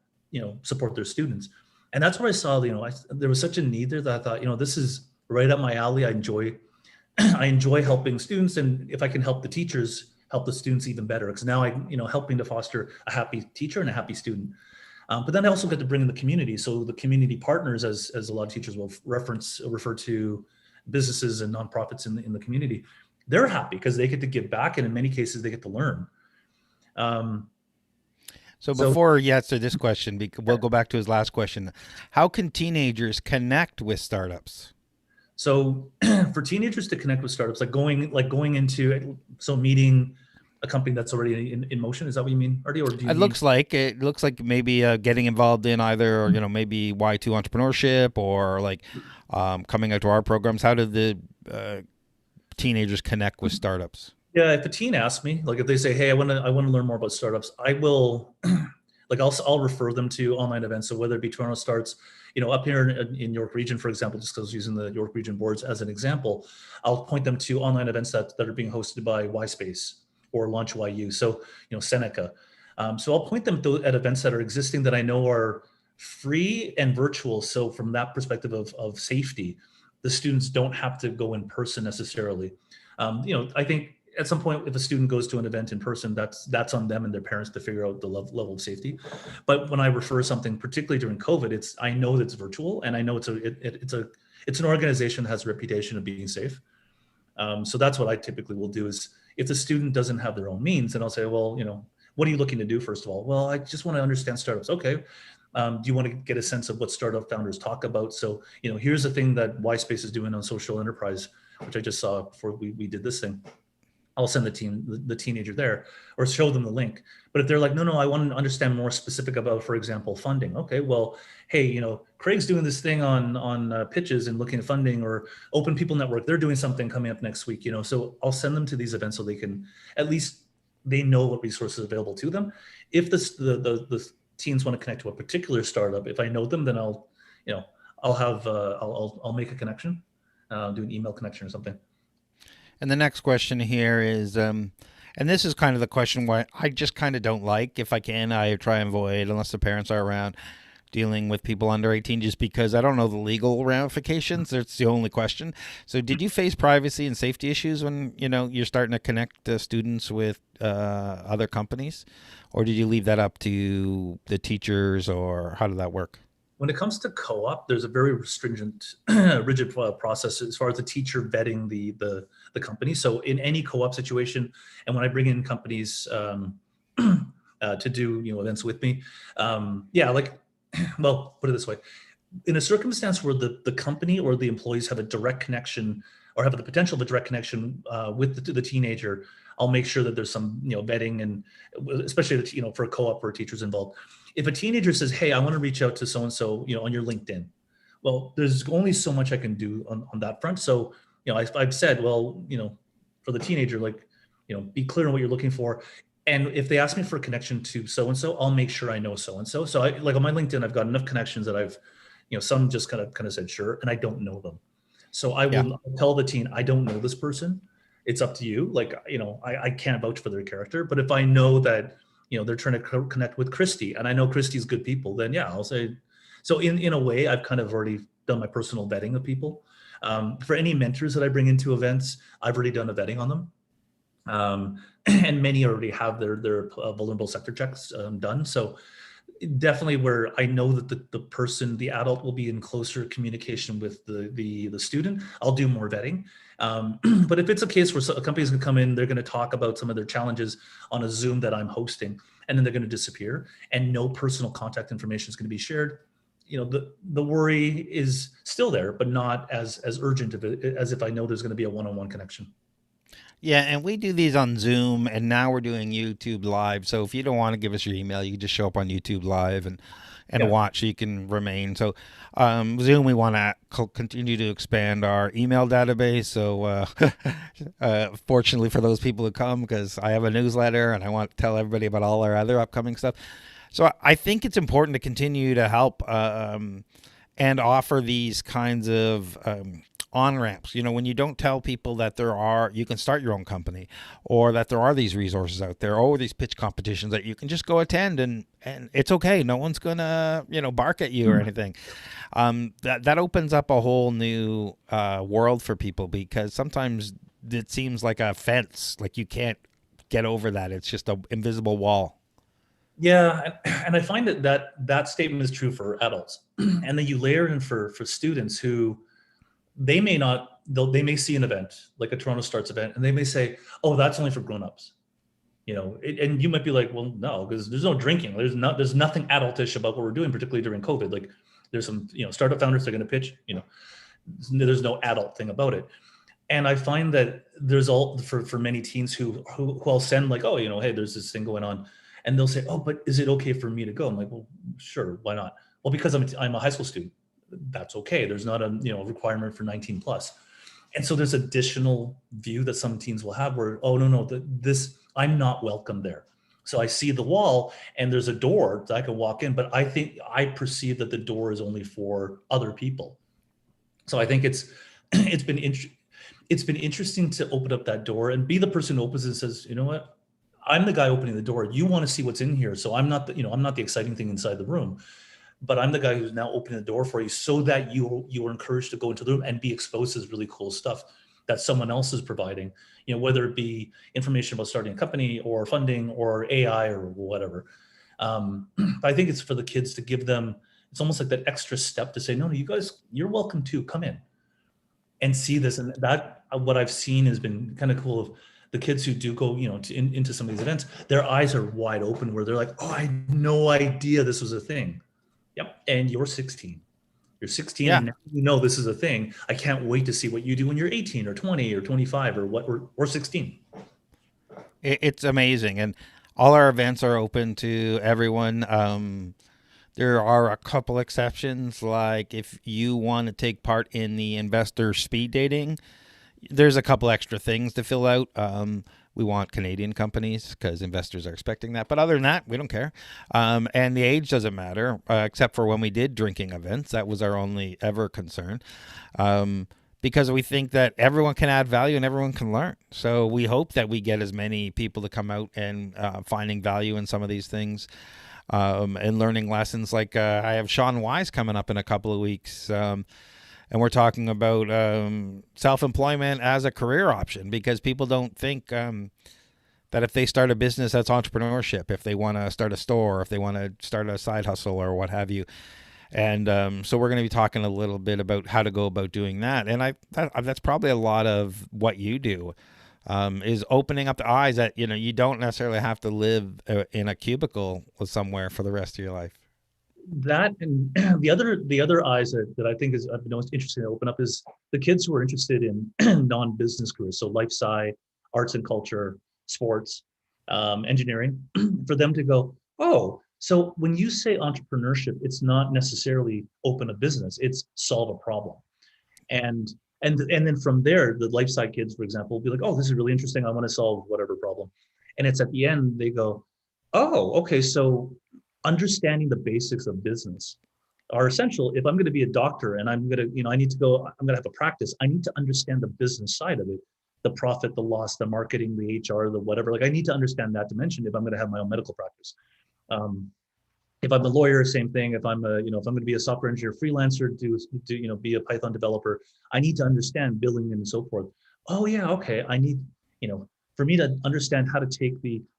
support their students. And that's where I saw, there was such a need there that I thought, this is right up my alley. I enjoy helping students, and if I can help the teachers help the students even better, because now I'm, helping to foster a happy teacher and a happy student. But then I also get to bring in the community. So the community partners, as a lot of teachers will refer to businesses and nonprofits in the community, they're happy because they get to give back, and in many cases they get to learn. So before you answer this question, we'll go back to his last question. How can teenagers connect with startups? So for teenagers to connect with startups, going into meeting a company that's already in motion, is that what you mean, Artie? Or do you It looks like maybe getting involved in either, maybe Y2 Entrepreneurship or like coming out to our programs. How do the teenagers connect with startups? Yeah, if a teen asks me, like if they say, "Hey, I want to learn more about startups," I will, I'll refer them to online events. So whether it be TorontoStarts, up here in York Region, for example, just because using the York Region boards as an example, I'll point them to online events that are being hosted by YSpace or Launch YU. So Seneca. So I'll point them at events that are existing that I know are free and virtual. So from that perspective of safety, the students don't have to go in person necessarily. I think at some point, if a student goes to an event in person, that's on them and their parents to figure out the level of safety. But when I refer something, particularly during COVID, I know that it's virtual, and I know it's an organization that has a reputation of being safe. So that's what I typically will do is if the student doesn't have their own means, then I'll say, well, what are you looking to do first of all? Well, I just want to understand startups. Okay. Do you want to get a sense of what startup founders talk about? So, here's the thing that YSpace is doing on social enterprise, which I just saw before we did this thing. I'll send the teenager there or show them the link. But if they're like, no, I want to understand more specific about, for example, funding. Okay, well, hey, Craig's doing this thing on pitches and looking at funding, or Open People Network. They're doing something coming up next week. So I'll send them to these events so they can at least they know what resources are available to them. If the teens want to connect to a particular startup, if I know them, then I'll make a connection, do an email connection or something. And the next question here is, and this is kind of the question why I just kind of don't like, if I can, I try and avoid, unless the parents are around, dealing with people under 18, just because I don't know the legal ramifications. That's the only question. So did you face privacy and safety issues when, you're starting to connect students with other companies? Or did you leave that up to the teachers, or how did that work? When it comes to co-op, there's a very stringent, rigid process as far as the teacher vetting the company. So in any co-op situation, and when I bring in companies to do events with me, well, put it this way: in a circumstance where the company or the employees have a direct connection or have the potential of a direct connection with the teenager, I'll make sure that there's some vetting, and especially for a co-op where teachers involved. If a teenager says, hey, I want to reach out to so and so on your LinkedIn, well, there's only so much I can do on that front. So I've said, well, for the teenager, be clear on what you're looking for. And if they ask me for a connection to so and so, I'll make sure I know so and so. So I, like on my LinkedIn, I've got enough connections that I've some just kind of said sure, and I don't know them. So I will tell the teen, I don't know this person. It's up to you. I can't vouch for their character, but if I know that they're trying to connect with Christy, and I know Christy's good people, then I'll say. So in a way, I've kind of already done my personal vetting of people. For any mentors that I bring into events, I've already done a vetting on them, and many already have their vulnerable sector checks done. So definitely, where I know that the adult will be in closer communication with the student, I'll do more vetting. But if it's a case where companies can come in, they're going to talk about some of their challenges on a Zoom that I'm hosting, and then they're going to disappear, and no personal contact information is going to be shared. The worry is still there, but not as urgent as if I know there's going to be a one-on-one connection. Yeah, and we do these on Zoom, and now we're doing YouTube Live. So if you don't want to give us your email, you can just show up on YouTube Live and watch. So you can remain. So Zoom, we want to continue to expand our email database. So fortunately for those people who come, because I have a newsletter and I want to tell everybody about all our other upcoming stuff. So I think it's important to continue to help and offer these kinds of on-ramps. When you don't tell people that you can start your own company, or that there are these resources out there, or these pitch competitions that you can just go attend, and it's okay. No one's gonna, bark at you or anything. That opens up a whole new world for people, because sometimes it seems like a fence, like you can't get over that. It's just an invisible wall. Yeah, and I find that statement is true for adults, and then you layer in for students who they may see an event like a TorontoStarts event, and they may say, "Oh, that's only for grown-ups," and you might be like, "Well, no, because there's no drinking. There's nothing adultish about what we're doing, particularly during COVID. Like, there's some startup founders that are going to pitch. There's no adult thing about it." And I find that there's all for many teens who I'll send like, "Oh, hey, there's this thing going on," and they'll say, "Oh, but is it okay for me to go?" I'm like, "Well, sure, why not?" Well, because I'm a high school student. That's okay. There's not a requirement for 19 plus. And so there's additional view that some teens will have where, oh, no, this I'm not welcome there. So I see the wall and there's a door that I can walk in, but I perceive that the door is only for other people. So I think it's been interesting to open up that door and be the person who opens it and says, you know what, I'm the guy opening the door. You want to see what's in here. So I'm not the exciting thing inside the room, but I'm the guy who's now opening the door for you so that you are encouraged to go into the room and be exposed to this really cool stuff that someone else is providing, whether it be information about starting a company or funding or AI or whatever. I think it's for the kids to give them, it's almost like that extra step to say, no, you guys, you're welcome to come in and see this. And that, what I've seen has been kind of cool of the kids who do go, into some of these events, their eyes are wide open where they're like, oh, I had no idea this was a thing. Yep. And you're 16. You're 16 and now you know this is a thing. I can't wait to see what you do when you're 18 or 20 or 25 or 16. It's amazing, and all our events are open to everyone. There are a couple exceptions, like if you want to take part in the investor speed dating, there's a couple extra things to fill out. We want Canadian companies because investors are expecting that. But other than that, we don't care. And the age doesn't matter, except for when we did drinking events. That was our only ever concern. Because we think that everyone can add value and everyone can learn. So we hope that we get as many people to come out and finding value in some of these things. And learning lessons. Like I have Sean Wise coming up in a couple of weeks. And we're talking about self-employment as a career option, because people don't think that if they start a business, that's entrepreneurship. If they want to start a store, if they want to start a side hustle or what have you. And so we're going to be talking a little bit about how to go about doing that. And that's probably a lot of what you do, is opening up the eyes that, you don't necessarily have to live in a cubicle somewhere for the rest of your life. That and the other eyes that I think is most interesting to open up is the kids who are interested in non-business careers, so life sci, arts and culture, sports, engineering, for them to go, oh, so when you say entrepreneurship, it's not necessarily open a business, it's solve a problem. And then from there, the life sci kids, for example, will be like, oh, this is really interesting, I want to solve whatever problem. And it's at the end they go, oh, okay, so understanding the basics of business are essential. If I'm going to be a doctor and I'm going to, I need to go, I'm going to have a practice, I need to understand the business side of it, the profit, the loss, the marketing, the HR, the whatever. Like I need to understand that dimension if I'm going to have my own medical practice. If I'm a lawyer, same thing. If I'm if I'm going to be a software engineer, freelancer, be a Python developer, I need to understand billing and so forth. Oh yeah, okay. I need, for me to understand how to take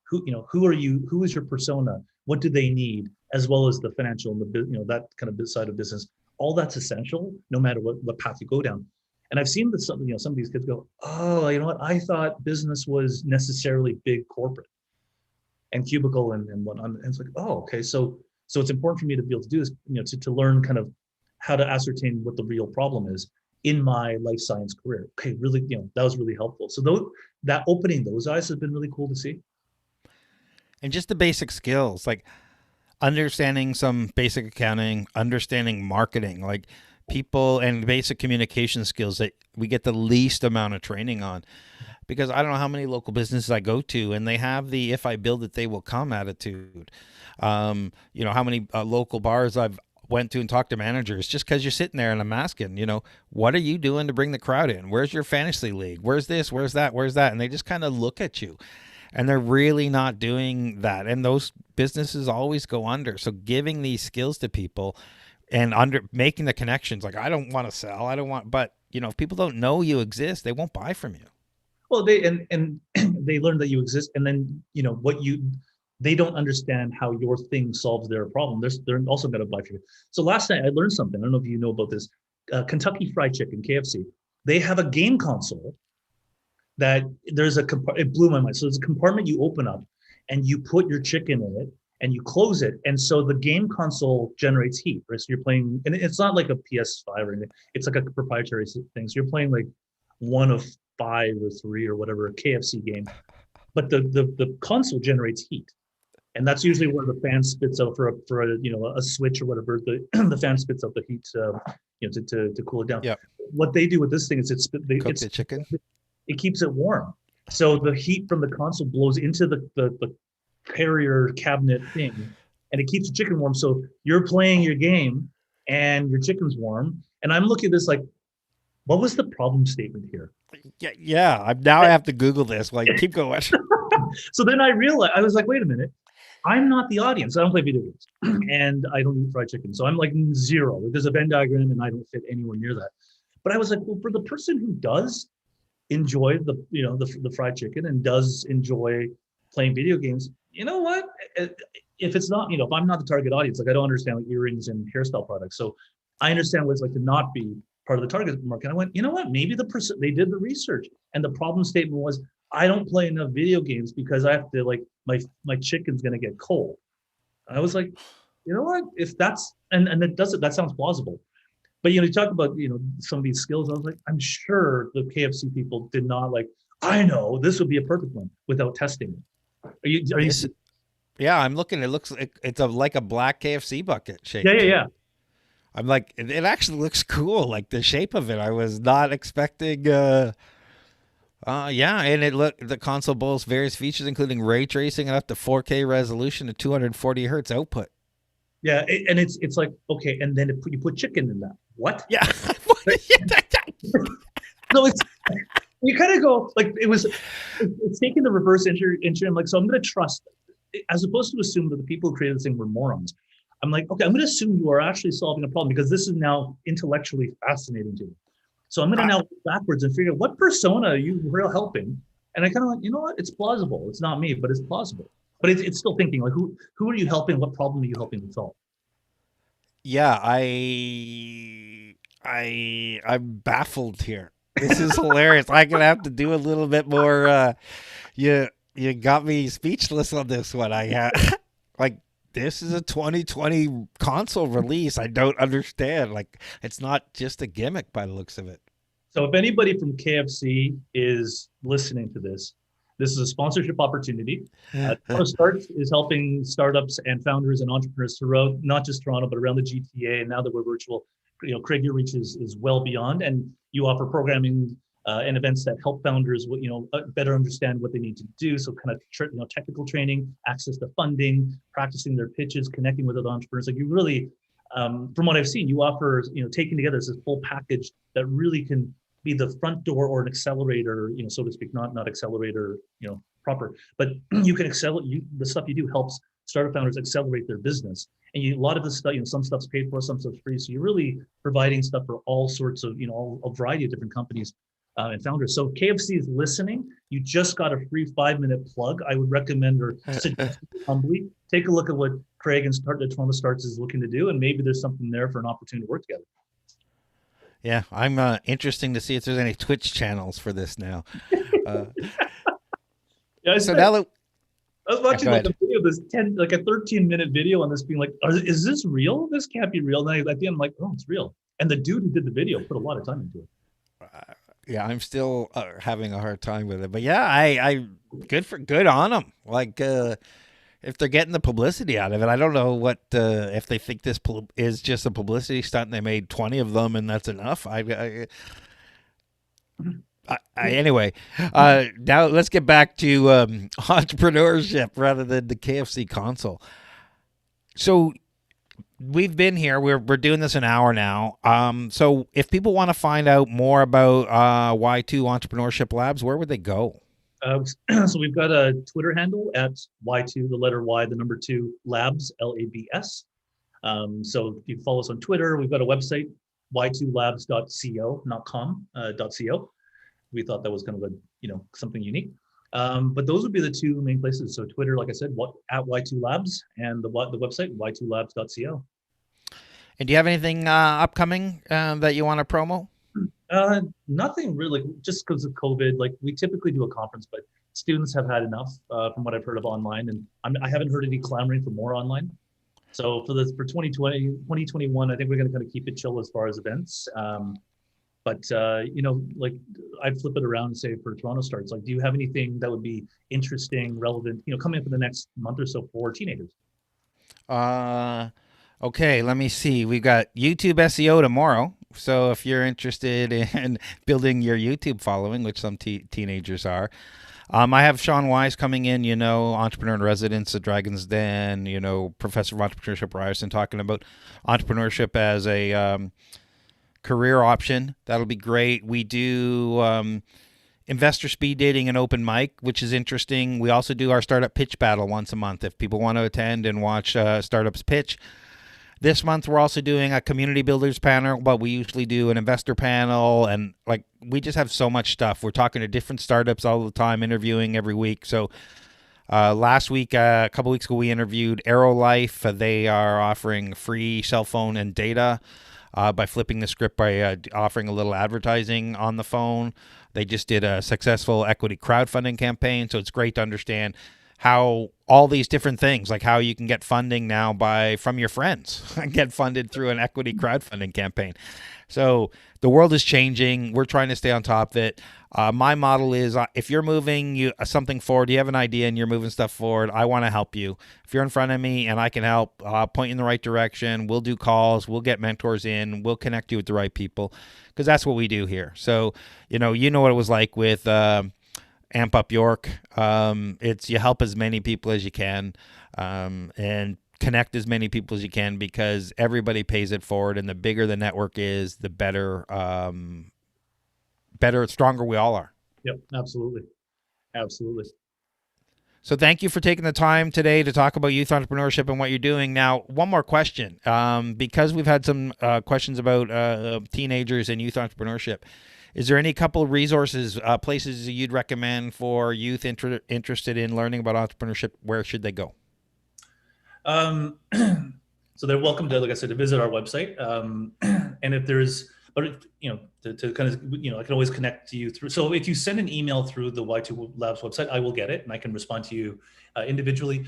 who are you, who is your persona, what do they need, as well as the financial and the that kind of side of business. All that's essential, no matter what path you go down. And I've seen that some of these kids go, oh, you know what? I thought business was necessarily big corporate and cubicle and whatnot. And it's like, oh, okay. So it's important for me to be able to do this, to learn kind of how to ascertain what the real problem is in my life science career. Okay, really, that was really helpful. So that opening those eyes has been really cool to see. And just the basic skills, like understanding some basic accounting, understanding marketing, like people, and basic communication skills that we get the least amount of training on. Because I don't know how many local businesses I go to, and they have the "if I build it, they will come" attitude. How many local bars I've went to and talked to managers, just because you're sitting there and I'm asking, what are you doing to bring the crowd in? Where's your fantasy league? Where's this? Where's that? Where's that? And they just kind of look at you. And they're really not doing that. And those businesses always go under. So giving these skills to people and making the connections, like I don't want to sell, but if people don't know you exist, they won't buy from you. Well, they they learn that you exist, and then they don't understand how your thing solves their problem. They're also going to buy from you. So last night I learned something. I don't know if you know about this. Kentucky Fried Chicken, KFC, they have a game console that it blew my mind. So there's a compartment you open up and you put your chicken in it and you close it. And so the game console generates heat, right? So you're playing, and it's not like a PS5 or anything. It's like a proprietary thing. So you're playing like one of 5 or 3 or whatever, a KFC game. But the console generates heat. And that's usually where the fan spits out for a switch or whatever. The fan spits out the heat, to cool it down. Yeah. What they do with this thing is Cook the chicken. It keeps it warm. So the heat from the console blows into the carrier cabinet thing, and it keeps the chicken warm. So you're playing your game and your chicken's warm. And I'm looking at this like, what was the problem statement here? Yeah. Now I have to Google this. Like, keep going. So then I realized, I was like, wait a minute. I'm not the audience. I don't play video games and I don't eat fried chicken. So I'm like 0. There's a Venn diagram and I don't fit anywhere near that. But I was like, well, for the person who does enjoy the fried chicken and does enjoy playing video games, you know what? If it's not, if I'm not the target audience, like I don't understand like earrings and hairstyle products. So I understand what it's like to not be part of the target market. I went, you know what? Maybe they did the research and the problem statement was, I don't play enough video games because I have to, like, my chicken's going to get cold. I was like, you know what? If that's, and that sounds plausible. But, you talk about, some of these skills. I was like, I'm sure the KFC people did not like, I know this would be a perfect one without testing it. Are you, This, yeah, I'm looking. It looks like it's like a black KFC bucket yeah, yeah, shaped. yeah. I'm like, it actually looks cool. Like the shape of it, I was not expecting. Yeah, and the console boasts various features, including ray tracing and up to 4K resolution and 240 hertz output. Yeah, and it's like, okay, and then you put chicken in that. What? Yeah. No, it's you kind of go like it's taking the reverse engineering. Like, so I'm going to trust, as opposed to assume that the people who created this thing were morons. I'm like, okay, I'm going to assume you are actually solving a problem because this is now intellectually fascinating to me. So I'm going to now look backwards and figure out what persona are you real helping. And I kind of like, you know what? It's plausible. It's not me, but it's plausible. But it's still thinking like, who are you helping? What problem are you helping to solve? Yeah, I'm baffled here. This is hilarious. I'm gonna have to do a little bit more. You got me speechless on this one. Like this is a 2020 console release. I don't understand. Like it's not just a gimmick by the looks of it. So if anybody from KFC is listening to this is a sponsorship opportunity. TorontoStarts is helping startups and founders and entrepreneurs throughout, not just Toronto, but around the GTA. And now that we're virtual, Craig, your reach is well beyond, and you offer programming and events that help founders, better understand what they need to do. So kind of, technical training, access to funding, practicing their pitches, connecting with other entrepreneurs. Like you really, from what I've seen, you offer, taking together this full package that really can be the front door or an accelerator, so to speak, not accelerator, proper, but you can accelerate. The stuff you do helps startup founders accelerate their business. And a lot of this stuff, some stuff's paid for, some stuff's free. So you're really providing stuff for all sorts of, a variety of different companies and founders. So KFC is listening. You just got a free 5-minute plug. I would recommend or suggest humbly take a look at what Craig and TorontoStarts is looking to do, and maybe there's something there for an opportunity to work together. Yeah, I'm interesting to see if there's any Twitch channels for this now. Yeah, so now that, I was watching a video, this 13-minute video on this, being like, is this real? This can't be real. And at the end, I'm like, oh, it's real. And the dude who did the video put a lot of time into it. Yeah, I'm still having a hard time with it, but yeah, I good on them. Like if they're getting the publicity out of it, I don't know what if they think this is just a publicity stunt and they made 20 of them and that's enough. Anyway, now let's get back to entrepreneurship rather than the KFC console. So we've been here. We're doing this an hour now. So if people want to find out more about Y2 Entrepreneurship Labs, where would they go? So we've got a Twitter handle at Y2, the letter Y, the number 2, Labs, LABS. So if you follow us on Twitter, we've got a website, y2labs.co, not com, .co. We thought that was kind of something unique. But those would be the two main places. So Twitter, like I said, at Y2 Labs, and the website, y2labs.co. And do you have anything upcoming that you want to promo? Nothing really, just because of COVID. Like we typically do a conference, but students have had enough from what I've heard of online, and I haven't heard any clamoring for more online. So for 2020, 2021, I think we're going to kind of keep it chill as far as events. But like I'd flip it around and say for TorontoStarts, like, do you have anything that would be interesting, relevant, coming up in the next month or so for teenagers? Okay, let me see. We've got YouTube SEO tomorrow. So if you're interested in building your YouTube following, which some teenagers are, I have Sean Wise coming in, entrepreneur in residence at Dragon's Den, professor of entrepreneurship Ryerson, talking about entrepreneurship as a career option. That'll be great. We do investor speed dating and open mic, which is interesting. We also do our startup pitch battle once a month if people want to attend and watch startups pitch. This month, we're also doing a community builders panel, but we usually do an investor panel, and we just have so much stuff. We're talking to different startups all the time, interviewing every week. So last week, a couple weeks ago, we interviewed AeroLife. They are offering free cell phone and data by flipping the script by offering a little advertising on the phone. They just did a successful equity crowdfunding campaign, so it's great to understand how all these different things, like how you can get funding now from your friends, get funded through an equity crowdfunding campaign. So the world is changing. We're trying to stay on top of it. My model is, if you're moving something forward, you have an idea and you're moving stuff forward, I want to help you. If you're in front of me and I can help, point you in the right direction, we'll do calls, we'll get mentors in, we'll connect you with the right people, because that's what we do here. So, you know what it was like with AmpUpYork. It's you help as many people as you can, and connect as many people as you can, because everybody pays it forward, and the bigger the network is, the better, stronger we all are. Yep, absolutely. Absolutely. So thank you for taking the time today to talk about youth entrepreneurship and what you're doing. Now, one more question, because we've had some questions about teenagers and youth entrepreneurship. Is there any couple of resources, places you'd recommend for youth interested in learning about entrepreneurship? Where should they go? So they're welcome to, like I said, to visit our website. And if there's, but to kind of, I can always connect to you through. So if you send an email through the Y2 Labs website, I will get it and I can respond to you individually.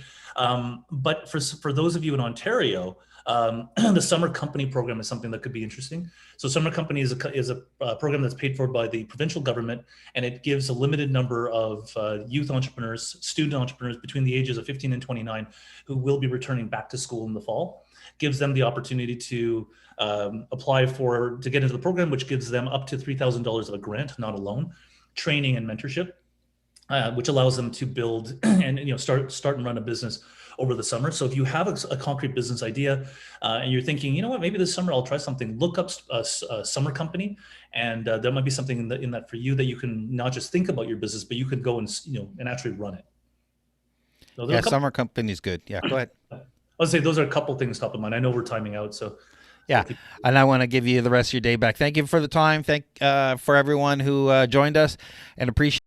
But for those of you in Ontario, the Summer Company program is something that could be interesting. So Summer Company is a program that's paid for by the provincial government, and it gives a limited number of youth entrepreneurs, student entrepreneurs between the ages of 15 and 29 who will be returning back to school in the fall. Gives them the opportunity to apply to get into the program, which gives them up to $3,000 of a grant, not a loan, training and mentorship, which allows them to build and start and run a business over the summer. So if you have a concrete business idea and you're thinking, you know what, maybe this summer I'll try something, look up a Summer Company, and there might be something in that for you, that you can not just think about your business, but you could go and actually run it. So yeah, Summer Company is good. Yeah, go ahead. I would say those are a couple things top of mind. I know we're timing out, so. Yeah, and I want to give you the rest of your day back. Thank you for the time. Thank for everyone who joined us, and appreciate